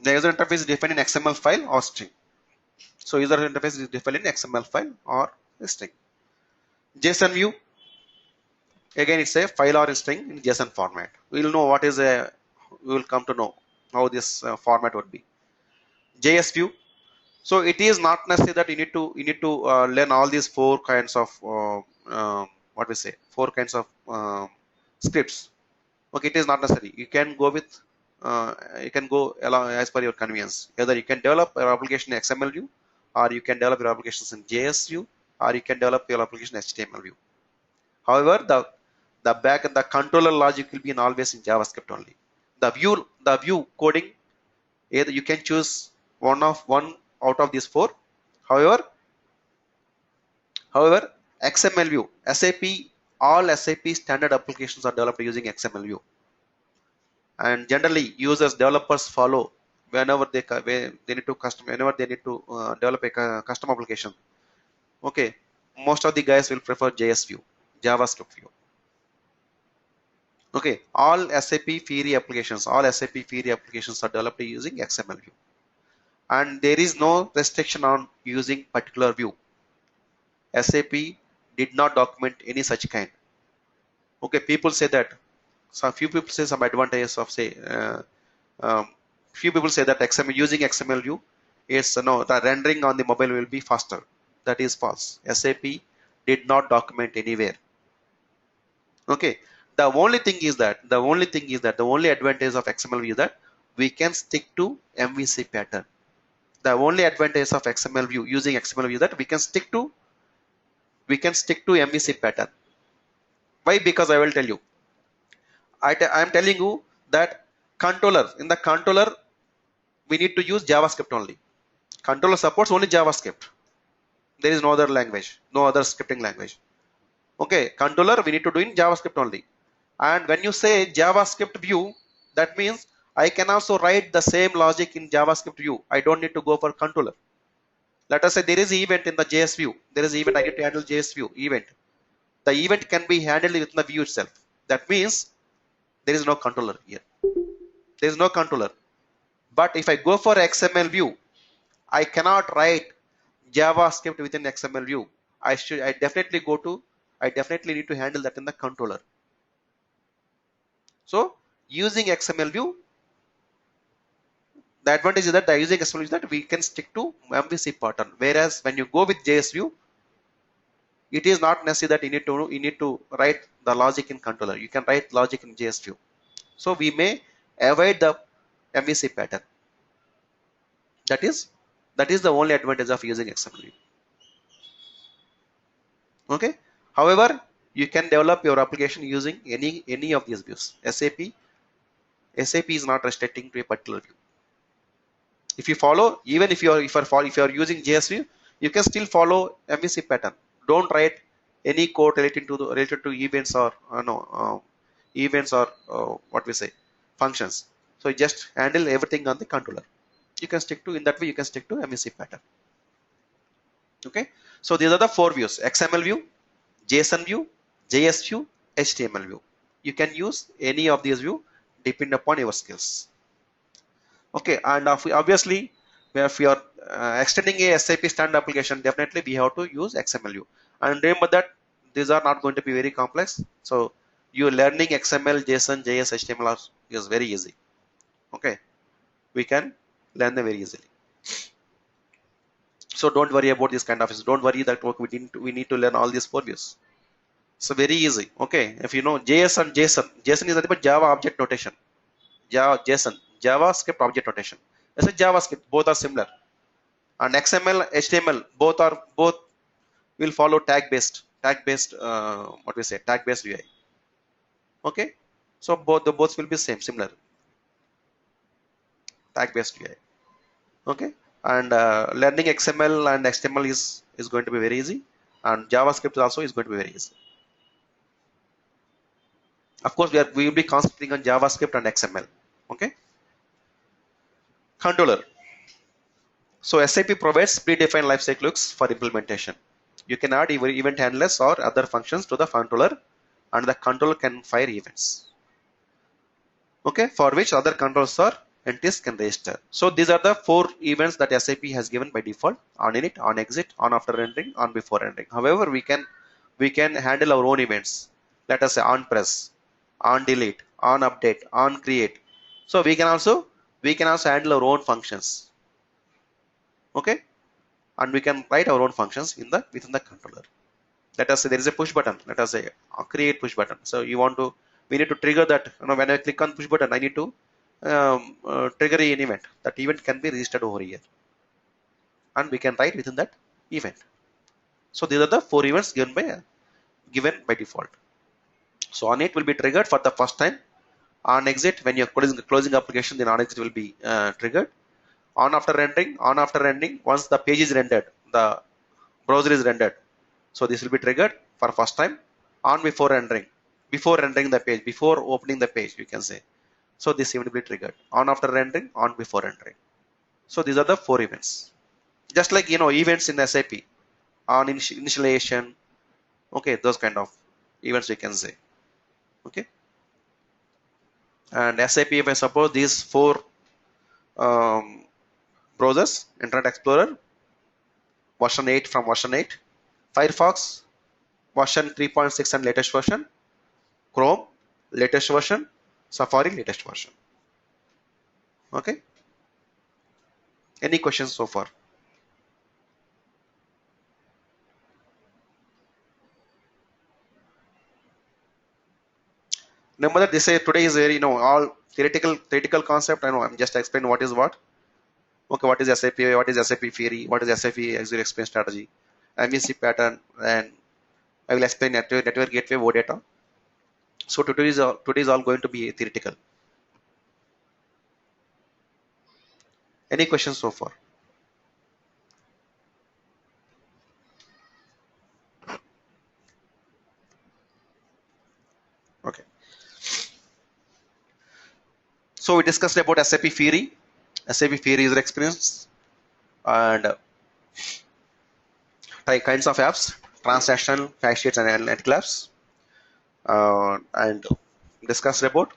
The user interface is defined in XML file or string. So user interface is defined in XML file or string. JSON view. Again, it's a file or a string in JSON format. We will know what is a. We will come to know how this format would be. JS view. So it is not necessary that you need to learn all these 4 kinds of what we say 4 kinds of scripts. Okay, it is not necessary. You can go with you can go along as per your convenience. Either you can develop your application in XML view, or you can develop your applications in JS view, or you can develop your application in HTML view. However, the controller logic will be always in JavaScript only. The view coding, either you can choose one out of these 4. However, XML view, all SAP standard applications are developed using XML view, and generally users, developers follow whenever they need to develop a custom application. Okay, most of the guys will prefer JS view, JavaScript view. Okay, all SAP Fiori applications are developed using XML view, and there is no restriction on using particular view. SAP did not document any such kind. Okay, people say that few people say some advantages of few people say that using XML view is the rendering on the mobile will be faster. That is false. SAP did not document anywhere. Okay, the only advantage of XML view is that we can stick to MVC pattern. The only advantage of XML view using XML view is that we can stick to MVC pattern. Why? Because I will tell you. I am telling you that in the controller we need to use JavaScript only. Controller supports only JavaScript. There is no other language, no other scripting language. Okay, controller we need to do in JavaScript only. And when you say JavaScript view, that means I can also write the same logic in JavaScript view. I don't need to go for controller. Let us say there is event in the JS view. There is event, I need to handle JS view event. The event can be handled within the view itself. That means there is no controller here. There is no controller. But if I go for XML view, I cannot write JavaScript within XML view. I definitely need to handle that in the controller. So using XML view, the advantage is that the using XML view is that we can stick to MVC pattern. Whereas when you go with JS view, it is not necessary that you need to write the logic in controller. You can write logic in JS view. So we may avoid the MVC pattern. That is the only advantage of using XML view. Okay. However, you can develop your application using any of these views. SAP is not restricting to a particular view. If you follow, even if you are using JS view, you can still follow MVC pattern. Don't write any code related to events or what we say functions. So you just handle everything on the controller. You can stick to MVC pattern. Okay. So these are the 4 views: XML view, JSON view, JS view, HTML view. You can use any of these view depending upon your skills. Okay, and obviously, if you are extending a SAP standard application, definitely we have to use XML view. And remember that these are not going to be very complex. So you learning XML, JSON, JS, HTML is very easy. Okay, we can learn them very easily. So don't worry about this kind of issues. Don't worry that okay, we need to learn all these 4 views. So very easy. Okay, if you know JS and JSON, JSON is nothing but Java object notation. JSON, JavaScript object notation. As a JavaScript, both are similar. And XML, HTML, both will follow tag based tag based UI. Okay, so both will be similar tag based UI. Okay, and learning XML and HTML is going to be very easy, and JavaScript also is going to be very easy. Of course, we will be concentrating on JavaScript and XML. Okay, controller. So SAP provides predefined lifecycle hooks for implementation. You can add event handlers or other functions to the controller, and the controller can fire events. Okay, for which other controllers or entities can register. So these are the 4 events that SAP has given by default: on init, on exit, on after rendering, on before rendering. However, we can handle our own events. Let us say on press, on delete, on update, on create. So we can also handle our own functions. Okay, and we can write our own functions within the controller. Let us say there is a push button. Let us say create push button. So we need to trigger that. When I click on push button, I need to trigger an event. That event can be registered over here, and we can write within that event. So these are the 4 events given by default. So on it will be triggered for the first time. On exit, when you're closing application, then on exit will be triggered. On after rendering, once the page is rendered, the browser is rendered. So this will be triggered for first time. On before rendering the page, before opening the page, you can say. So this event will be triggered. On after rendering, on before rendering. So these are the 4 events. Just like events in SAP, on initialization. Okay, those kind of events we can say. Okay. And SAP, if I suppose these 4 browsers: Internet Explorer version 8 from version 8, Firefox version 3.6 and latest version, Chrome latest version, Safari latest version. Okay, any questions so far? Remember that they say today is very all theoretical concept. I know I'm just explaining what is what. Okay, what is SAP? What is SAP Fiori? What is SAP User Experience Strategy? MEC pattern, and I will explain network gateway OData. So today is all going to be theoretical. Any questions so far? Okay. So we discussed about SAP Fiori, User Experience, and kinds of apps: transactional, fact sheets, and analytical apps, and discussed about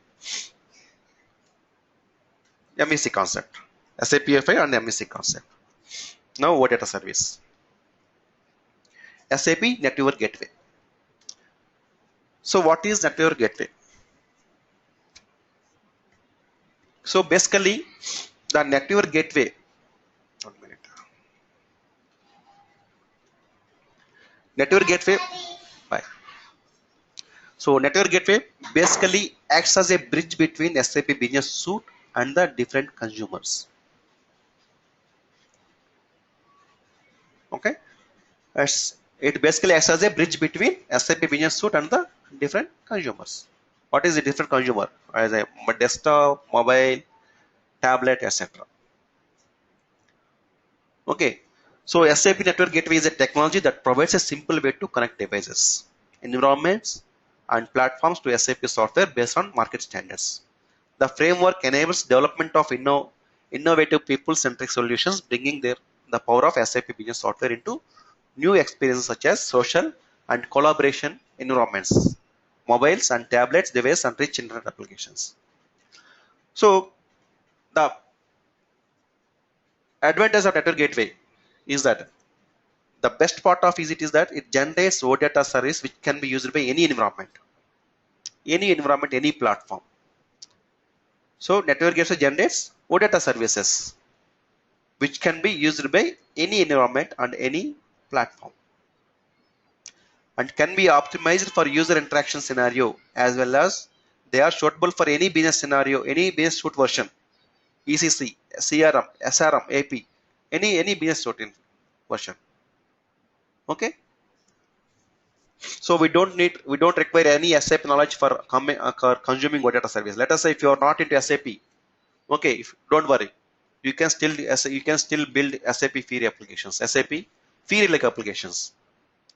MEC concept, SAP FI and MEC concept. Now OData service, SAP Network Gateway. So what is Network Gateway? So basically, the Network Gateway. Network Gateway. Bye. So Network Gateway basically acts as a bridge between SAP Business Suite and the different consumers. Okay, it basically acts as a bridge between SAP Business Suite and the different consumers. What is the different consumer? As a desktop, mobile, tablet, etc. Okay, so SAP Network Gateway is a technology that provides a simple way to connect devices, environments, and platforms to SAP software based on market standards. The framework enables development of innovative people-centric solutions, bringing the power of SAP Business Software into new experiences such as social and collaboration environments, mobiles and tablets, devices, and rich internet applications. So the advantage of Network Gateway is that the best part of it is that it generates OData service which can be used by any environment, any platform. So Network Gateway generates OData services which can be used by any environment and any platform, and can be optimized for user interaction scenario, as well as they are suitable for any business scenario, any business suite version, ECC, CRM, SRM, AP, any business suite version. Okay. So we don't require any SAP knowledge for consuming OData service. Let us say if you are not into SAP, okay, don't worry, you can still build SAP Fiori applications, SAP Fiori like applications.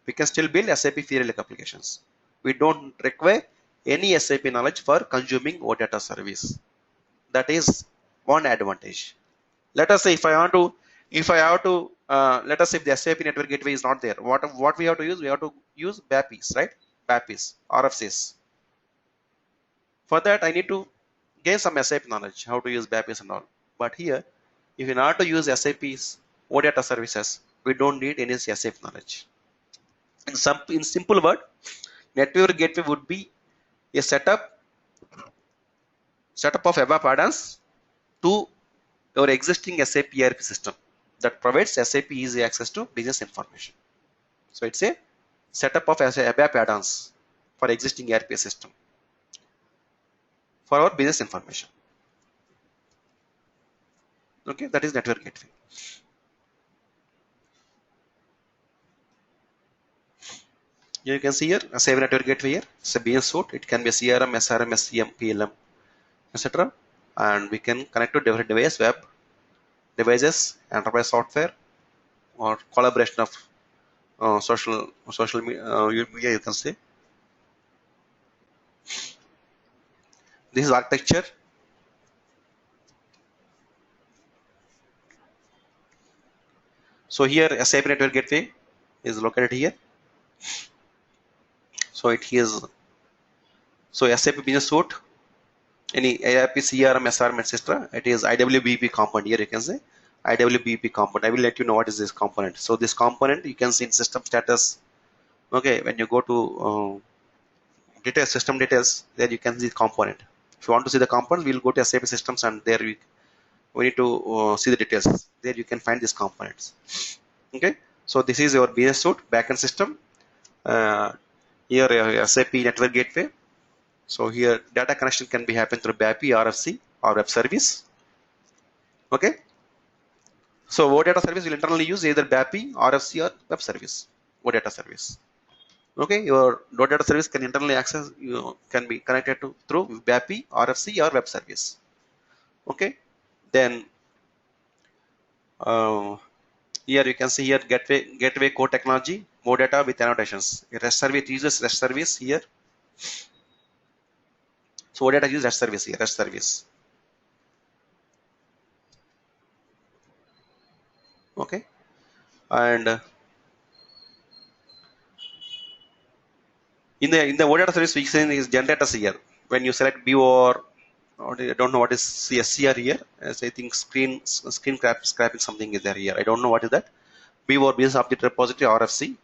We can still build SAP Fiori like applications. We don't require any SAP knowledge for consuming OData service. That is one advantage. Let us say if I have to let us say if the SAP network gateway is not there, what we have to use? We have to use BAPIs, right? BAPIs, RFCs. For that, I need to gain some SAP knowledge, how to use BAPIs and all. But here, if you not to use SAP's OData services, we don't need any SAP knowledge. In simple word, network gateway would be a setup of ABAP add-ons to your existing SAP ERP system that provides SAP easy access to business information. So it's a setup of ABAP add-ons for existing ERP system for our business information. Okay, that is network gateway. Here you can see here a save network gateway here. It's a business suite. It can be a CRM, SRM, SCM, PLM, etc. And we can connect to different web devices, enterprise software, or collaboration of social media, you can say. This is architecture. So here SAP network gateway is located here. So it is SAP business suite, any ERP, CRM, SRM, etc. It is IWBP component. Here you can say IWBP component. I will let you know what is this component. So this component you can see in system status. Okay, when you go to details, system details, there you can see component. If you want to see the component, we will go to SAP systems, and there we need to see the details. There you can find these components. Okay, so this is your business suite backend system. Here SAP network gateway. So here data connection can be happen through BAPI, RFC, or web service. Okay. So OData service will internally use either BAPI, RFC, or web service. OData service. Okay, your OData service can internally access, can be connected to through BAPI, RFC, or web service. Okay. Then here you can see here gateway core technology, OData with annotations. REST service, it uses REST service here. So OData uses REST service here, REST service. Okay, and in the OData service we say is generators here. When you select BOR, I don't know what is SCR here. As I think screen scrapping something is there here. I don't know what is that. BOR, business object repository, RFC.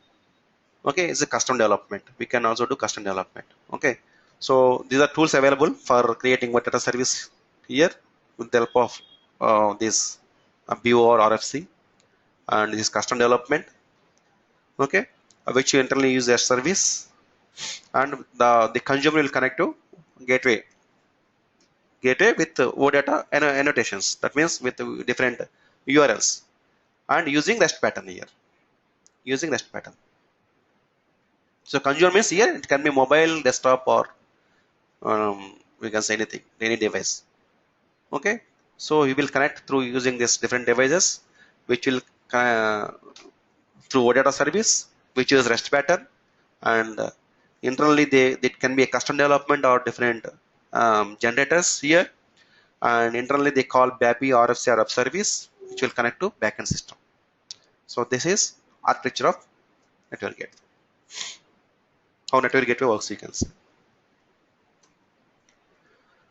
Okay, it's a custom development. We can also do custom development. Okay, so these are tools available for creating OData service here with the help of this BOR, RFC, and this custom development. Okay, which you internally use as service, and the consumer will connect to gateway with OData annotations. That means with different URLs, and using REST pattern here. Using REST pattern. So consumer means here it can be mobile, desktop, or we can say anything, any device. Okay, so we will connect through using these different devices, which will through OData service, which is REST pattern, and internally it can be a custom development or different generators here, and internally they call BAPI, RFC, or web service, which will connect to backend system. So this is architecture of network gateway. How network gateway works, you can see.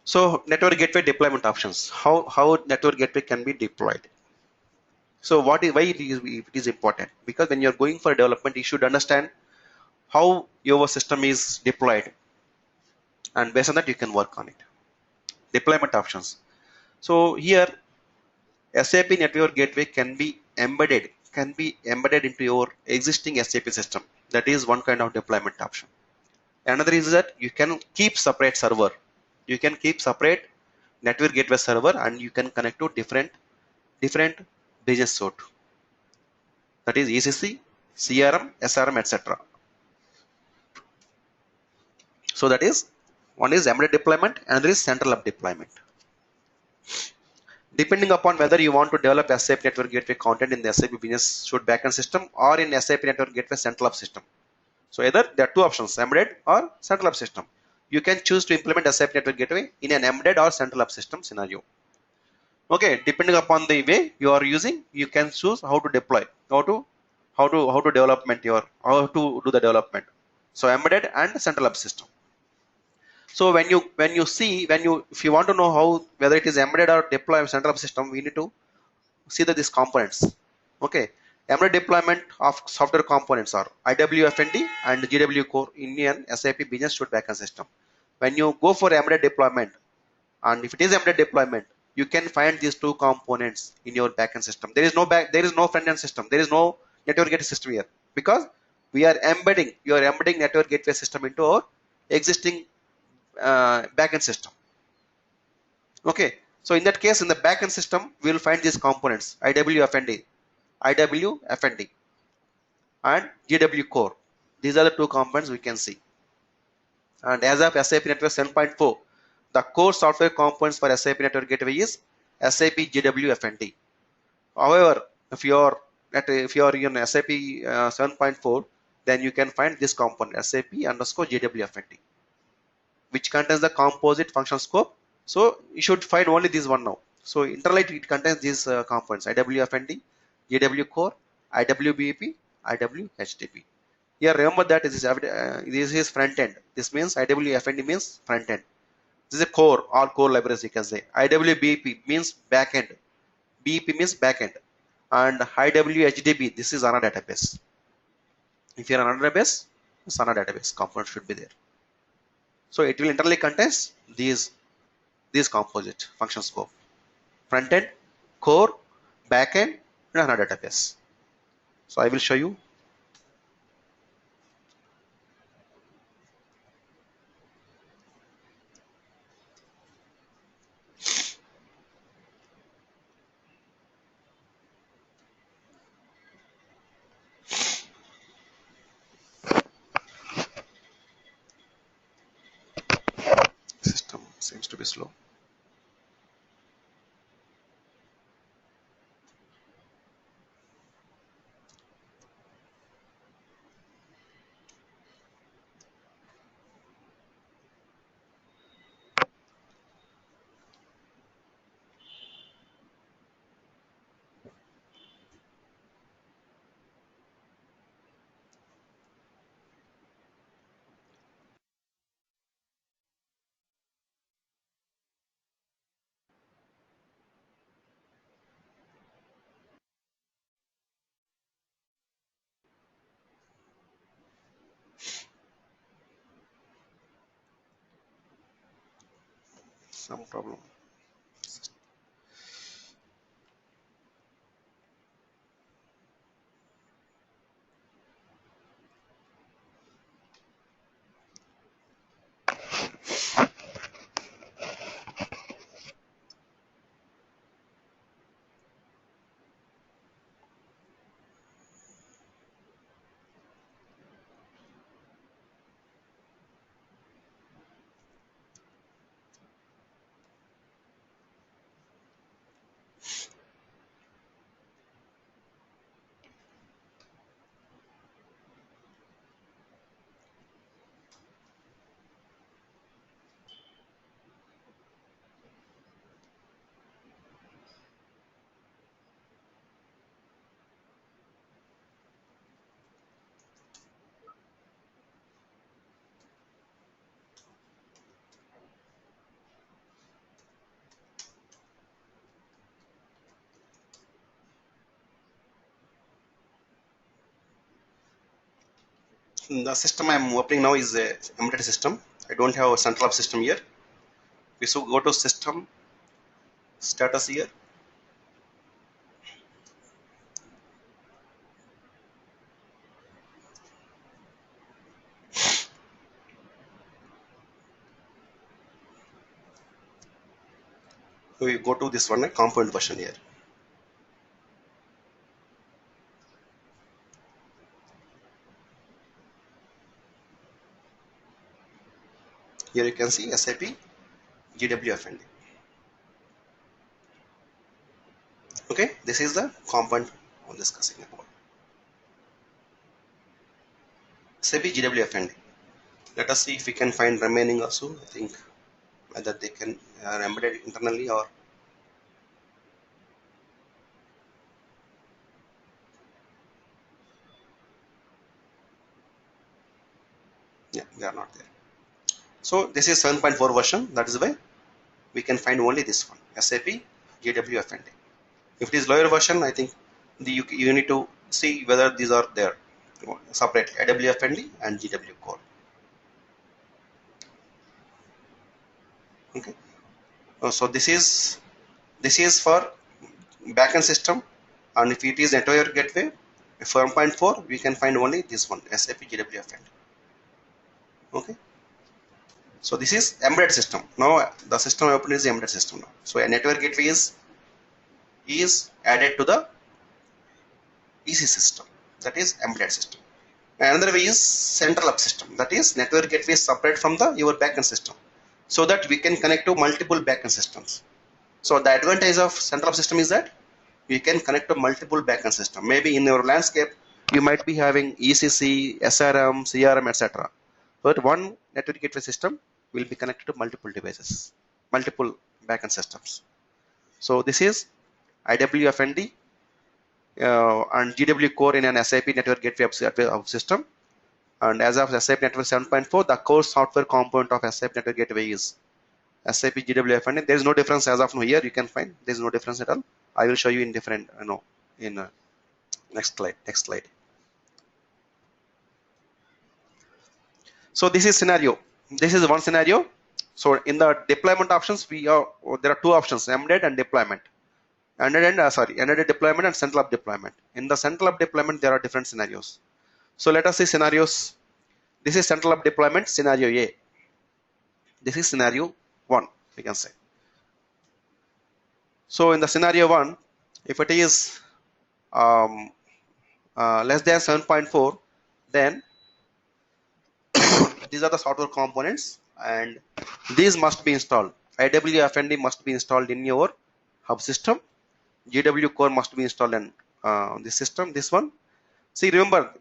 So network gateway deployment options. How network gateway can be deployed. So why it is important? Because when you are going for development, you should understand how your system is deployed, and based on that you can work on it. Deployment options. So here SAP network gateway can be embedded, can be embedded into your existing SAP system. That is one kind of deployment option. Another is that you can keep separate server. You can keep separate network gateway server and you can connect to different business suite. That is ECC, CRM, SRM, etc. So that is one is embedded deployment, another is central hub deployment. Depending upon whether you want to develop SAP Network Gateway content in the SAP Business Suite backend system or in SAP Network Gateway central hub system. So either there are two options, embedded or central hub system. You can choose to implement SAP Network Gateway in an embedded or central hub system scenario. Okay, depending upon the way you are using, you can choose how to deploy, how to do the development. So embedded and central hub system. So if you want to know how whether it is embedded or deployed central hub system, we need to see that these components. Okay, embedded deployment of software components are IWFND and GW Core in an SAP Business Suite backend system. When you go for embedded deployment, and if it is embedded deployment, you can find these two components in your backend system. There is no front end system. There is no network gateway system here because you are embedding network gateway system into our existing backend system. Okay, so in that case, in the backend system, we will find these components: IWFND, and GW Core. These are the two components we can see. And as of SAP Network 7.4, the core software components for SAP Network Gateway is SAP GWFND. However, if you are in SAP 7.4, then you can find this component SAP_GWFND, which contains the composite function scope. So you should find only this one now. So Interlite, it contains these components: IWFND, GW Core, IWBP, IWHTP. Here remember that this is front end. This means IWFND means front end. This is a core, all core libraries you can say. IWBP means back end. BEP means back end. And IWHDB, this is HANA database. If you are on HANA database, this HANA database component should be there. So it will internally contains these composite function scope: front end, core, back end, and HANA database. So I will show you. System seems to be slow. Some problem. The system I am opening now is a embedded system. I don't have a central hub system here. We should go to system status here. So we go to this one, component version here. Here you can see SAP GWFND. Okay, this is the component I'm discussing about. SAP GWFND. Let us see if we can find remaining also. I think whether they can are embedded internally or yeah, they are not there. So this is 7.4 version. That is why we can find only this one, SAP GWFND. If it is lower version, I think you need to see whether these are there separately, AWFND and GW core. Okay. So this is for backend system, and if it is network gateway 7.4, we can find only this one, SAP GWFND. Okay. So this is embedded system. Now the system I opened is embedded system now. So a network gateway is added to the EC system, that is embedded system. Another way is central hub system, that is network gateway separate from your backend system, so that we can connect to multiple backend systems. So the advantage of central hub system is that we can connect to multiple backend system. Maybe in your landscape you might be having ECC, SRM, CRM, etc. But one network gateway system will be connected to multiple devices, multiple backend systems. So this is IWFND and GW core in an SAP network gateway system. And as of SAP Network 7.4, the core software component of SAP Network Gateway is SAP GWFND. There is no difference as of now. Here you can find there is no difference at all. I will show you in different, in next slide. So this is scenario. This is one scenario. So in the deployment options, there are two options: embedded and deployment. Embedded deployment and central hub deployment. In the central hub deployment, there are different scenarios. So let us see scenarios. This is central hub deployment scenario A. This is scenario 1, we can say. So in the scenario 1, if it is less than 7.4, then these are the software components and these must be installed. IWFND must be installed in your hub system. GW core must be installed in this system, this one. See, remember,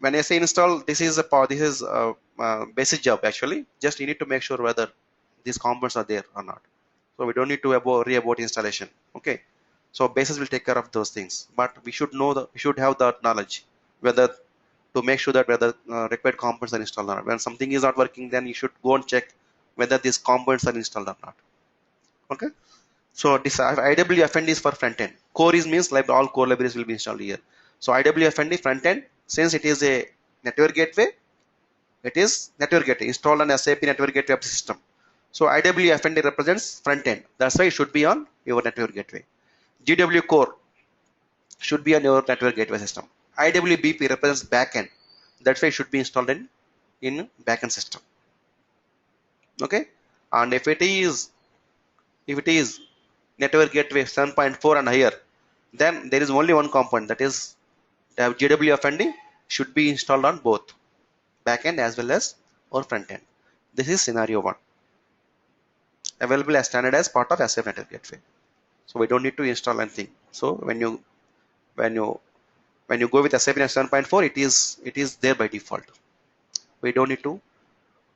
when I say install, this is a basic job actually. Just you need to make sure whether these components are there or not. So we don't need to worry about installation. Okay. So basis will take care of those things, but we should have that knowledge whether to make sure that whether required components are installed or not. When something is not working, then you should go and check whether these components are installed or not. Okay. So this IWFND is for front end. Core means like all core libraries will be installed here. So IWFND front end, since it is a network gateway, it is network gateway installed on SAP network gateway system. So IWFND represents front end. That's why it should be on your network gateway. GW core should be on your network gateway system. IWBP represents back end. That's why it should be installed in backend system. Okay. And if it is network gateway 7.4 and higher, then there is only one component, that is GWFND should be installed on both backend as well as or front end. This is scenario 1, available as standard as part of SAP Network Gateway. So we don't need to install anything. So when you go with SAP 7.4, it is there by default. We don't need to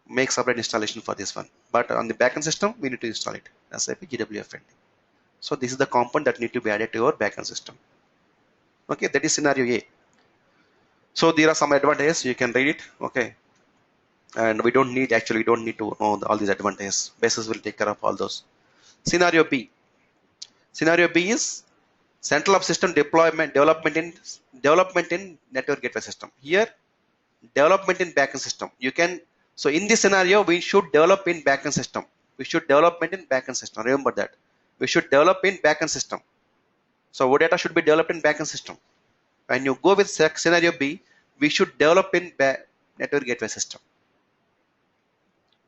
make separate installation for this one. But on the backend system, we need to install it, SAP GWFND. So this is the component that need to be added to your backend system. Okay, that is scenario A. So there are some advantages. You can read it. Okay, and we don't need to know all these advantages. Basis will take care of all those. Scenario B. Scenario B is central hub system development in network gateway system. Here, development in backend system. So in this scenario, we should develop in backend system. We should development in backend system. Remember that. We should develop in backend system. So what data should be developed in backend system? When you go with scenario B, we should develop in network gateway system.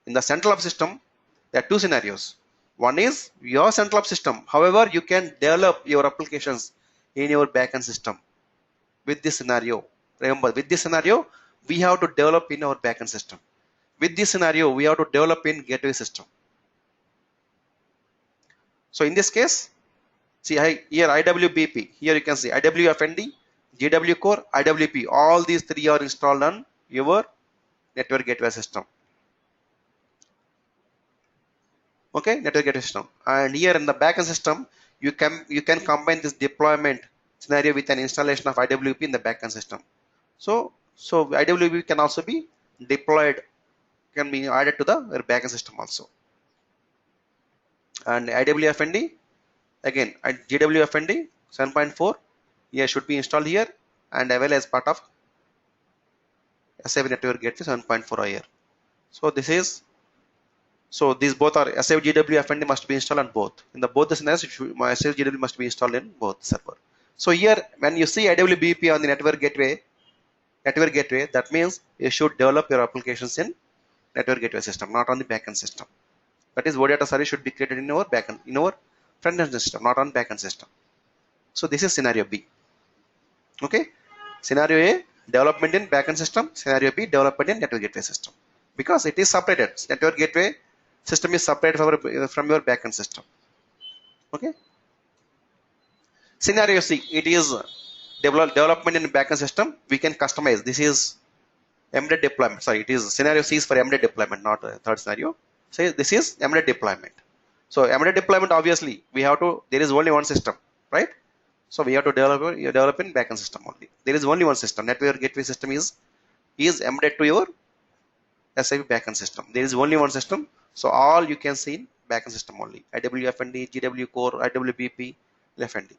In the central hub system, there are two scenarios. One is your central of system. However, you can develop your applications in your backend system with this scenario. Remember, with this scenario, we have to develop in our backend system. With this scenario, we have to develop in gateway system. So in this case, see here IWBP. Here you can see IWFND, GW Core, IWP. All these three are installed on your network gateway system. Okay, network gateway system. And here in the backend system, you can combine this deployment scenario with an installation of IWP in the backend system. So IWP can also be deployed, can be added to the backend system also. And IWFND again at GWFND 7.4 here should be installed here and available as part of SAP Network Gateway 7.4 here. So this is these both are SAP GWFND must be installed on both. In the both the scenarios, SAP GW must be installed in both server. So here when you see IWBP on the network gateway, that means you should develop your applications in network gateway system, not on the backend system. That is, OData service should be created in our backend, in our front-end system, not on backend system. So this is scenario B. Okay, scenario A, development in backend system. Scenario B, development in network gateway system, because it is separated. Network gateway system is separated from your backend system. Okay. Scenario C, it is development in backend system. We can customize. This is embedded deployment. Sorry, it is scenario C is for embedded deployment, not third scenario. So this is embedded deployment. So embedded deployment, obviously, we have to. There is only one system, right? So we have to develop in backend system only. There is only one system. Network gateway system is embedded to your SAP backend system. There is only one system. So all you can see in backend system only. IWFND, GW Core, IWBP, LFND.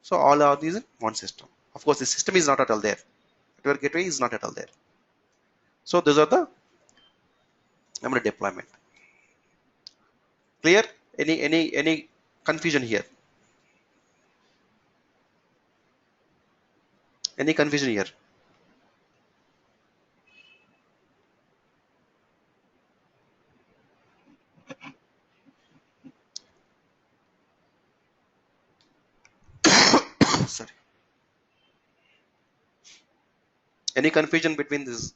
So all of these in one system. Of course, the system is not at all there. Network gateway is not at all there. So those are the embedded deployment. Clear? Any confusion here? Any confusion here? Sorry. Any confusion between this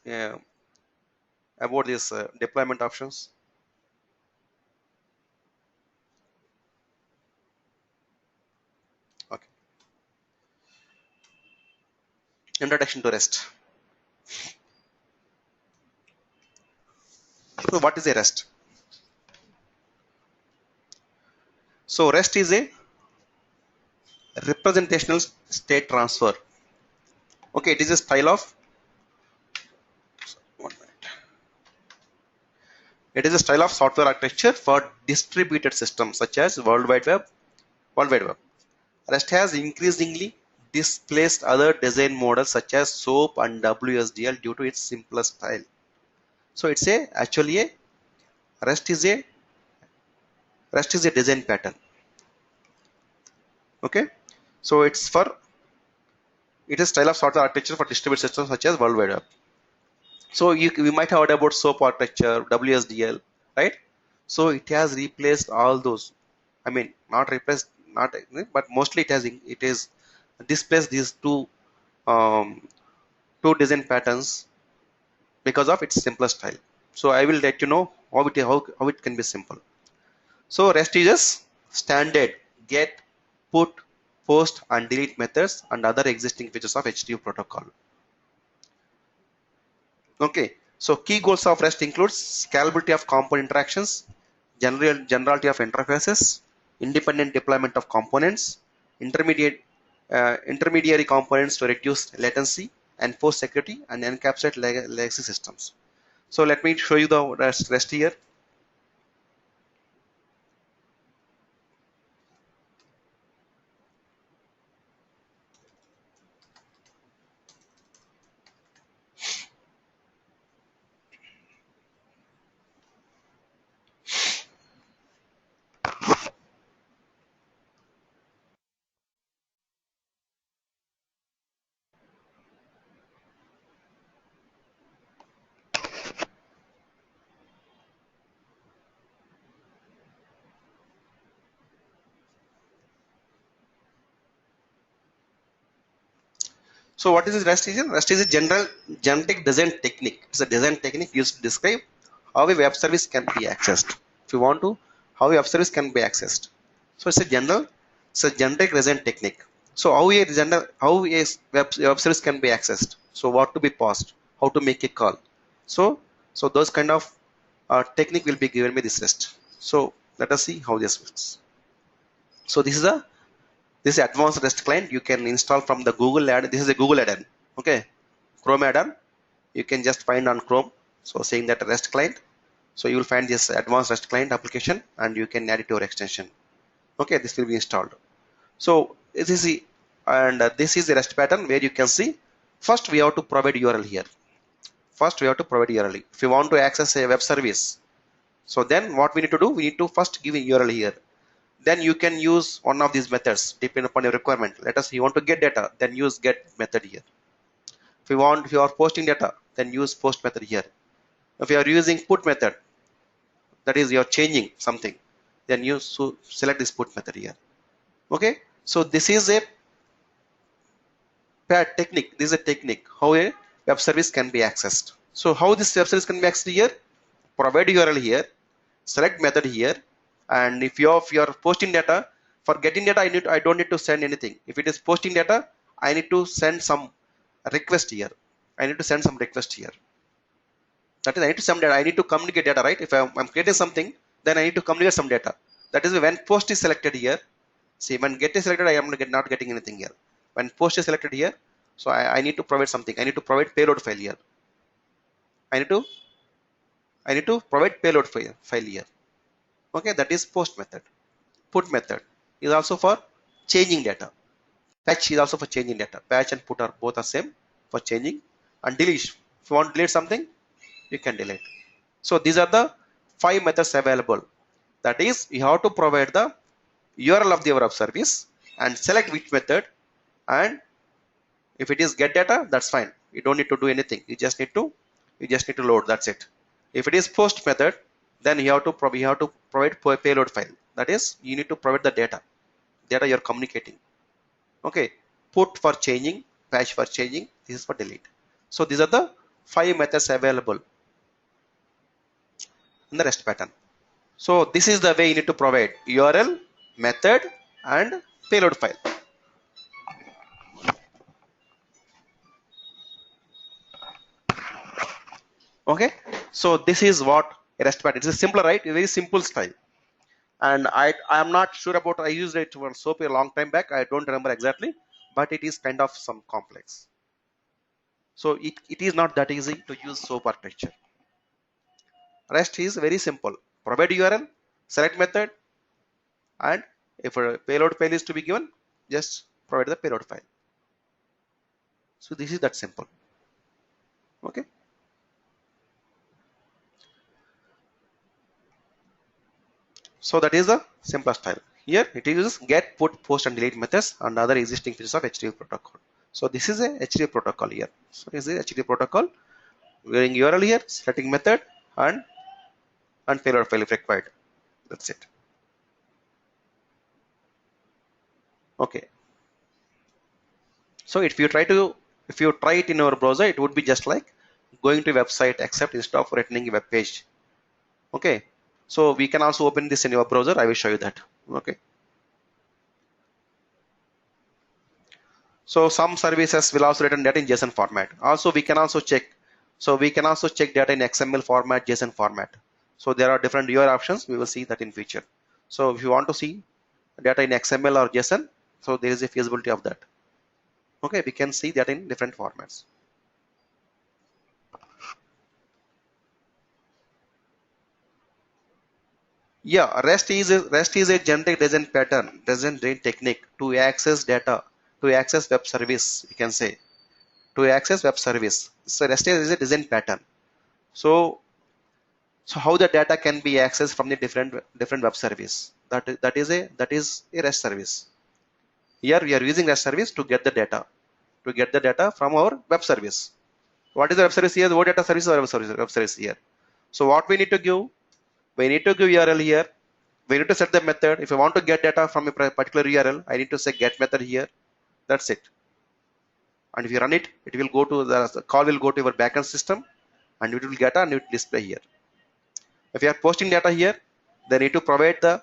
about this deployment options? Okay. Introduction to REST. So what is a REST? So REST is a representational state transfer. Okay, it is a style of 1 minute. It is a style of software architecture for distributed systems such as World Wide Web. REST has increasingly displaced other design models such as SOAP and WSDL due to its simpler style. So it's actually a REST is a design pattern. Okay, so it is style of software architecture for distributed systems such as World Wide Web. So we might have heard about SOAP architecture, WSDL, right? So it has replaced all those. I mean, not replaced, but mostly it is displaced these two design patterns because of its simpler style. So I will let you know how it can be simple. So REST uses standard get, put, post and delete methods and other existing features of HTTP protocol. Okay, so key goals of REST includes scalability of component interactions, generality of interfaces, independent deployment of components, intermediary components to reduce latency, enforce security, and encapsulate legacy systems. So let me show you the REST here. So what is this REST is? REST is a general generic design technique. It's a design technique used to describe how a web service can be accessed. If you want to, how a web service can be accessed. So it's a generic design technique. So how a web service can be accessed. So what to be paused, how to make a call. So those kind of technique will be given by this REST. So let us see how this works. So this is advanced REST client you can install from the Google add. This is a Google add-on. Okay, Chrome add-on. You can just find on Chrome. So saying that REST client. So you will find this advanced REST client application and you can add it to your extension. Okay, this will be installed. So this is the REST pattern where you can see first we have to provide URL here. First we have to provide URL. If you want to access a web service, so then what we need to do, we need to first give a URL here. Then you can use one of these methods depending upon your requirement. Let us say you want to get data, then use get method here. If you are posting data, then use post method here. If you are using put method, that is you are changing something, then you select this put method here. Okay, so this is a technique. This is a technique how a web service can be accessed. So how this web service can be accessed here? Provide URL here, select method here, and if you are posting data, for getting data I don't need to send anything. If it is posting data, I need to send some request here. I need to send some request here. That is, I need to send data. I need to communicate data, right? If I'm creating something, then I need to communicate some data. That is when post is selected here. See, when get is selected, I am not getting anything here. When post is selected here, so I need to provide something. I need to provide payload file here. I need to provide payload file here. Okay, that is post method. Put method is also for changing data. Patch is also for changing data. Patch and put are both are same for changing. And delete. If you want to delete something, you can delete. So these are the 5 methods available. That is, you have to provide the URL of the web service and select which method, and if it is get data, that's fine. You don't need to do anything. You just need to load. That's it. If it is post method, then you have to provide payload file. That is, you need to provide the data you're communicating. Okay, put for changing, patch for changing, this is for delete. So these are the 5 methods available in the REST pattern. So this is the way you need to provide URL, method, and payload file. Okay, so this is what a REST pattern. It's a simpler, right? A very simple style. And I am not sure about, I used it for SOAP a long time back. I don't remember exactly, but it is kind of some complex. So it is not that easy to use SOAP architecture. REST is very simple. Provide URL, select method, and if a payload file is to be given, just provide the payload file. So this is that simple. Okay. So that is the simplest style. Here it uses get, put, post, and delete methods and other existing features of HTTP protocol. So this is a HTTP protocol here. So this is a HTTP protocol. Wearing URL here, selecting method, and payload file if required. That's it. Okay. So if you try it in your browser, it would be just like going to a website except instead of returning a web page. Okay. So we can also open this in your browser. I will show you that. Okay. So some services will also return data in JSON format. Also, we can also check. So we can also check data in XML format, JSON format. So there are different UI options. We will see that in future. So if you want to see data in XML or JSON, so there is a feasibility of that. Okay, we can see that in different formats. Yeah, REST is a generic design pattern, design technique to access data, to access web service. You can say to access web service. So REST is a design pattern. So how the data can be accessed from the different web service. That is a REST service. Here we are using REST service to get the data from our web service. What is the web service here? The data service or web service here. So what we need to give? We need to give URL here. We need to set the method. If I want to get data from a particular URL, I need to say get method here. That's it. and if you run it, it will go to the call will go to your backend system, and it will get and it will display here. If you are posting data here, then you need to provide the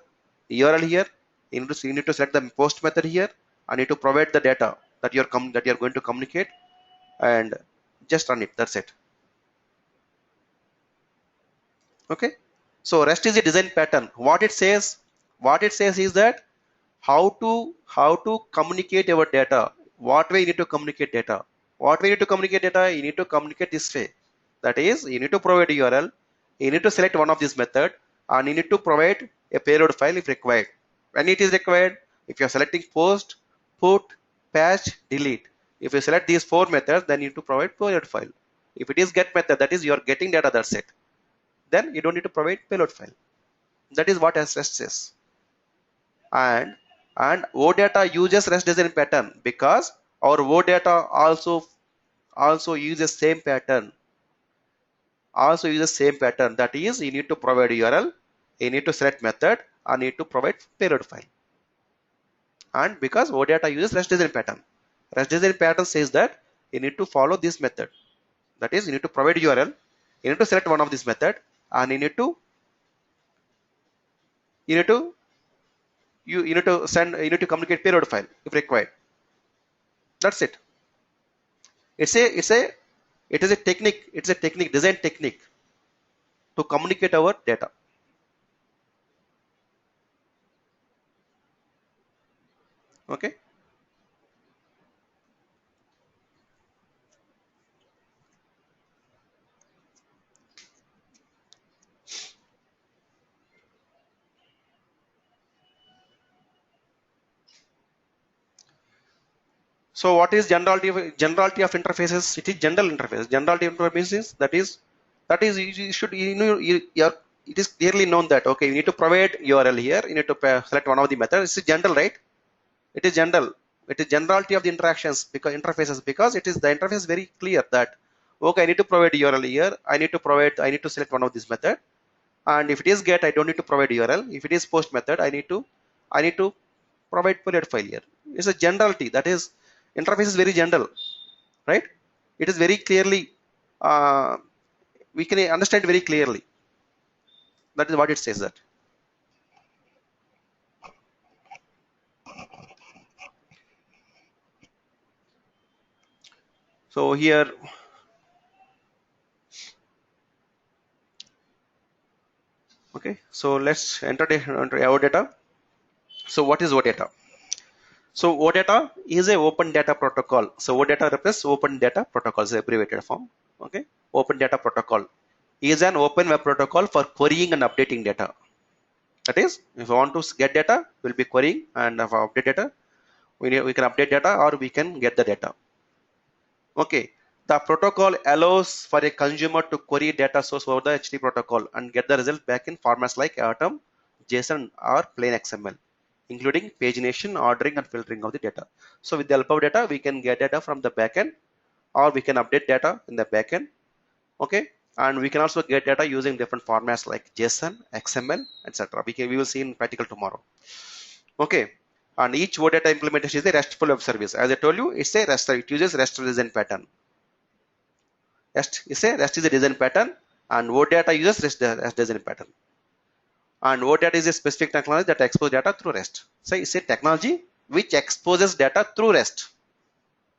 URL here. You need to select the post method here, and you need to provide the data that you're going to communicate, and just run it. That's it. Okay. So REST is a design pattern. What it says is that how to communicate your data. What way you need to communicate data. What way you need to communicate data? You need to communicate this way. That is, you need to provide a URL. You need to select one of these method, and you need to provide a payload file if required. When it is required, if you are selecting post, put, patch, delete. If you select these 4 methods, then you need to provide payload file. If it is get method, that is you are getting data, that's it. Then you don't need to provide payload file. That is what REST says. And OData uses REST design pattern because our OData also uses same pattern. That is, you need to provide URL, you need to select method, and need to provide payload file. And because OData uses REST design pattern, REST design pattern says that you need to follow this method. That is, you need to provide URL, you need to select one of this method, and you need to communicate payload file if required. That's it. It is a technique. It's a technique, design technique to communicate our data. Okay. So what is generality of interfaces? It is general interface. Generality of interfaces, that is you should it is clearly known that okay, you need to provide URL here, you need to select one of the methods. It's general, right? It is general. It is generality of the interactions because interfaces, because it is the interface very clear that okay, I need to provide URL here, I need to select one of this method, and if it is get, I don't need to provide URL. If it is post method, I need to provide payload file here. It's a generality, that is interface is very general, right? It is very clearly we can understand very clearly. That is what it says that. So here okay, so let's enter OData. So what is OData? So OData is a open data protocol. So OData represents open data protocol, is abbreviated form. Okay, open data protocol is an open web protocol for querying and updating data. That is, if you want to get data, we'll be querying, and if I update data, we can update data or we can get the data. Okay, the protocol allows for a consumer to query data source over the HTTP protocol and get the result back in formats like Atom, JSON, or plain XML, including pagination, ordering, and filtering of the data. So with the help of data, we can get data from the backend, or we can update data in the backend. Okay, and we can also get data using different formats like JSON, XML, etc. We will see in practical tomorrow. Okay, and each OData implementation is a RESTful web service. As I told you, it's a REST. It uses REST design pattern. REST is a design pattern, and OData uses REST design pattern. And OData is a specific technology that exposes data through REST. So it's a technology which exposes data through REST.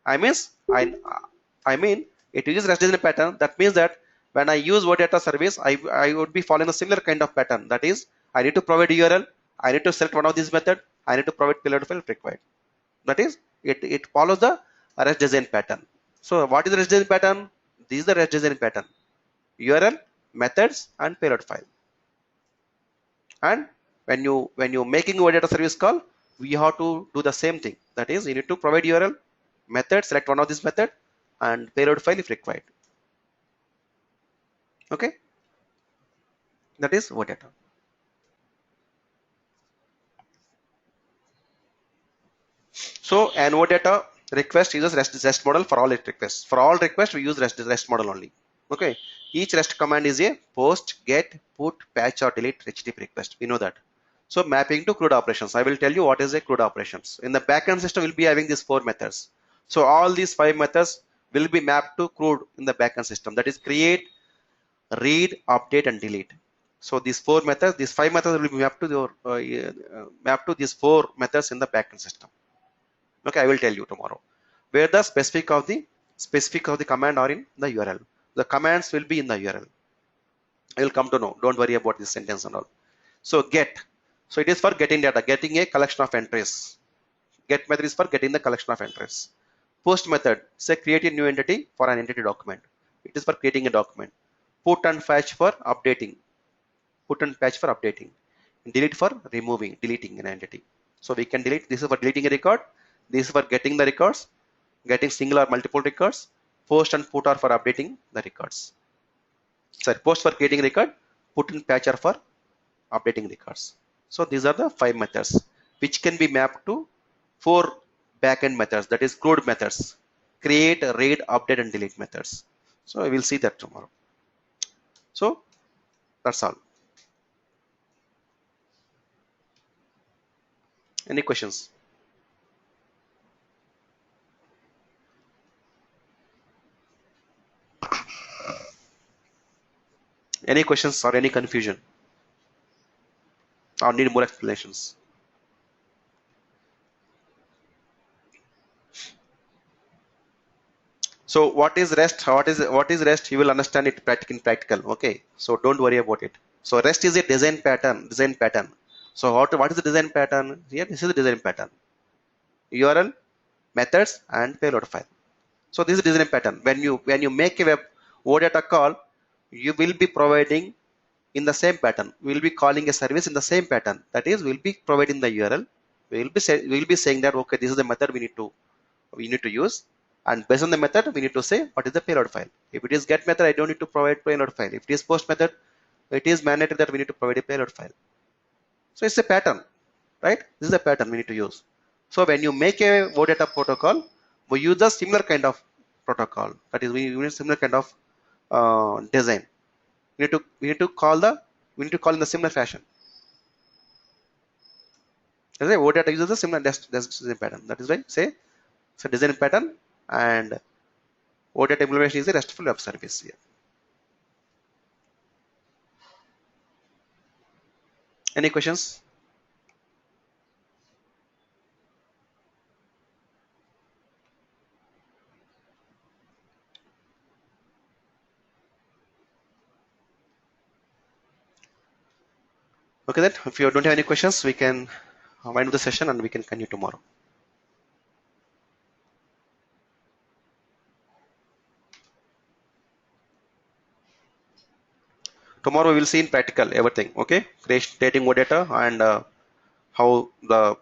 I mean, it uses REST design pattern. That means that when I use OData service, I would be following a similar kind of pattern. That is, I need to provide URL, I need to select one of these methods, I need to provide payload file if required. That is, it follows the REST design pattern. So what is the REST design pattern? This is the REST design pattern: URL, methods, and payload file. And when you making OData service call, we have to do the same thing. That is, you need to provide URL, method, select one of these method, and payload file if required. Okay, that is OData. So an OData request uses REST model for all its requests. For all requests, we use REST model only. Okay, each REST command is a post, get, put, patch, or delete HTTP request. We know that. So mapping to CRUD operations. I will tell you what is a CRUD operations. In the backend system, we'll be having these 4 methods. So all these 5 methods will be mapped to CRUD in the backend system. That is create, read, update, and delete. So these 4 methods, these 5 methods will be mapped to your mapped to these 4 methods in the backend system. Okay, I will tell you tomorrow where the specific of the command are in the URL. The commands will be in the URL. I will come to know. Don't worry about this sentence and all. So get. So it is for getting data, getting a collection of entries. Get method is for getting the collection of entries. Post method, say create a new entity for an entity document. It is for creating a document. Put and fetch for updating. Put and patch for updating. Delete for deleting an entity. So we can delete. This is for deleting a record. This is for getting the records, getting single or multiple records. Post and put are for updating the records. Sorry, post for creating record. Put and patch are for updating records. So these are the 5 methods which can be mapped to 4 backend methods, that is CRUD methods: create, read, update, and delete methods. So we will see that tomorrow. So that's all. Any questions? Any questions or any confusion? Or need more explanations? So what is REST? What is REST? You will understand it in practical. Okay. So don't worry about it. So REST is a design pattern. So what is the design pattern? Here, this is the design pattern. URL, methods, and payload file. So this is design pattern. When you make a web OData call, you will be providing in the same pattern. We will be calling a service in the same pattern. That is, we'll be providing the URL. We will be saying that okay, this is the method we need to use, and based on the method we need to say what is the payload file. If it is get method, I don't need to provide payload file. If it is post method, it is mandatory that we need to provide a payload file. So it's a pattern, right? This is the pattern we need to use. So when you make a OData protocol, we use a similar kind of protocol. That is, we use similar kind of design. We need to call in the similar fashion. That's why OData uses a similar design pattern. That is why say it's a design pattern, and OData implementation is a RESTful web service here. Any questions? Okay, then if you don't have any questions, we can wind up the session and we can continue tomorrow. Tomorrow we will see in practical everything. Okay, creating OData and how the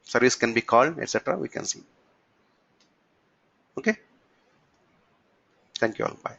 service can be called, etc. We can see. Okay. Thank you all. Bye.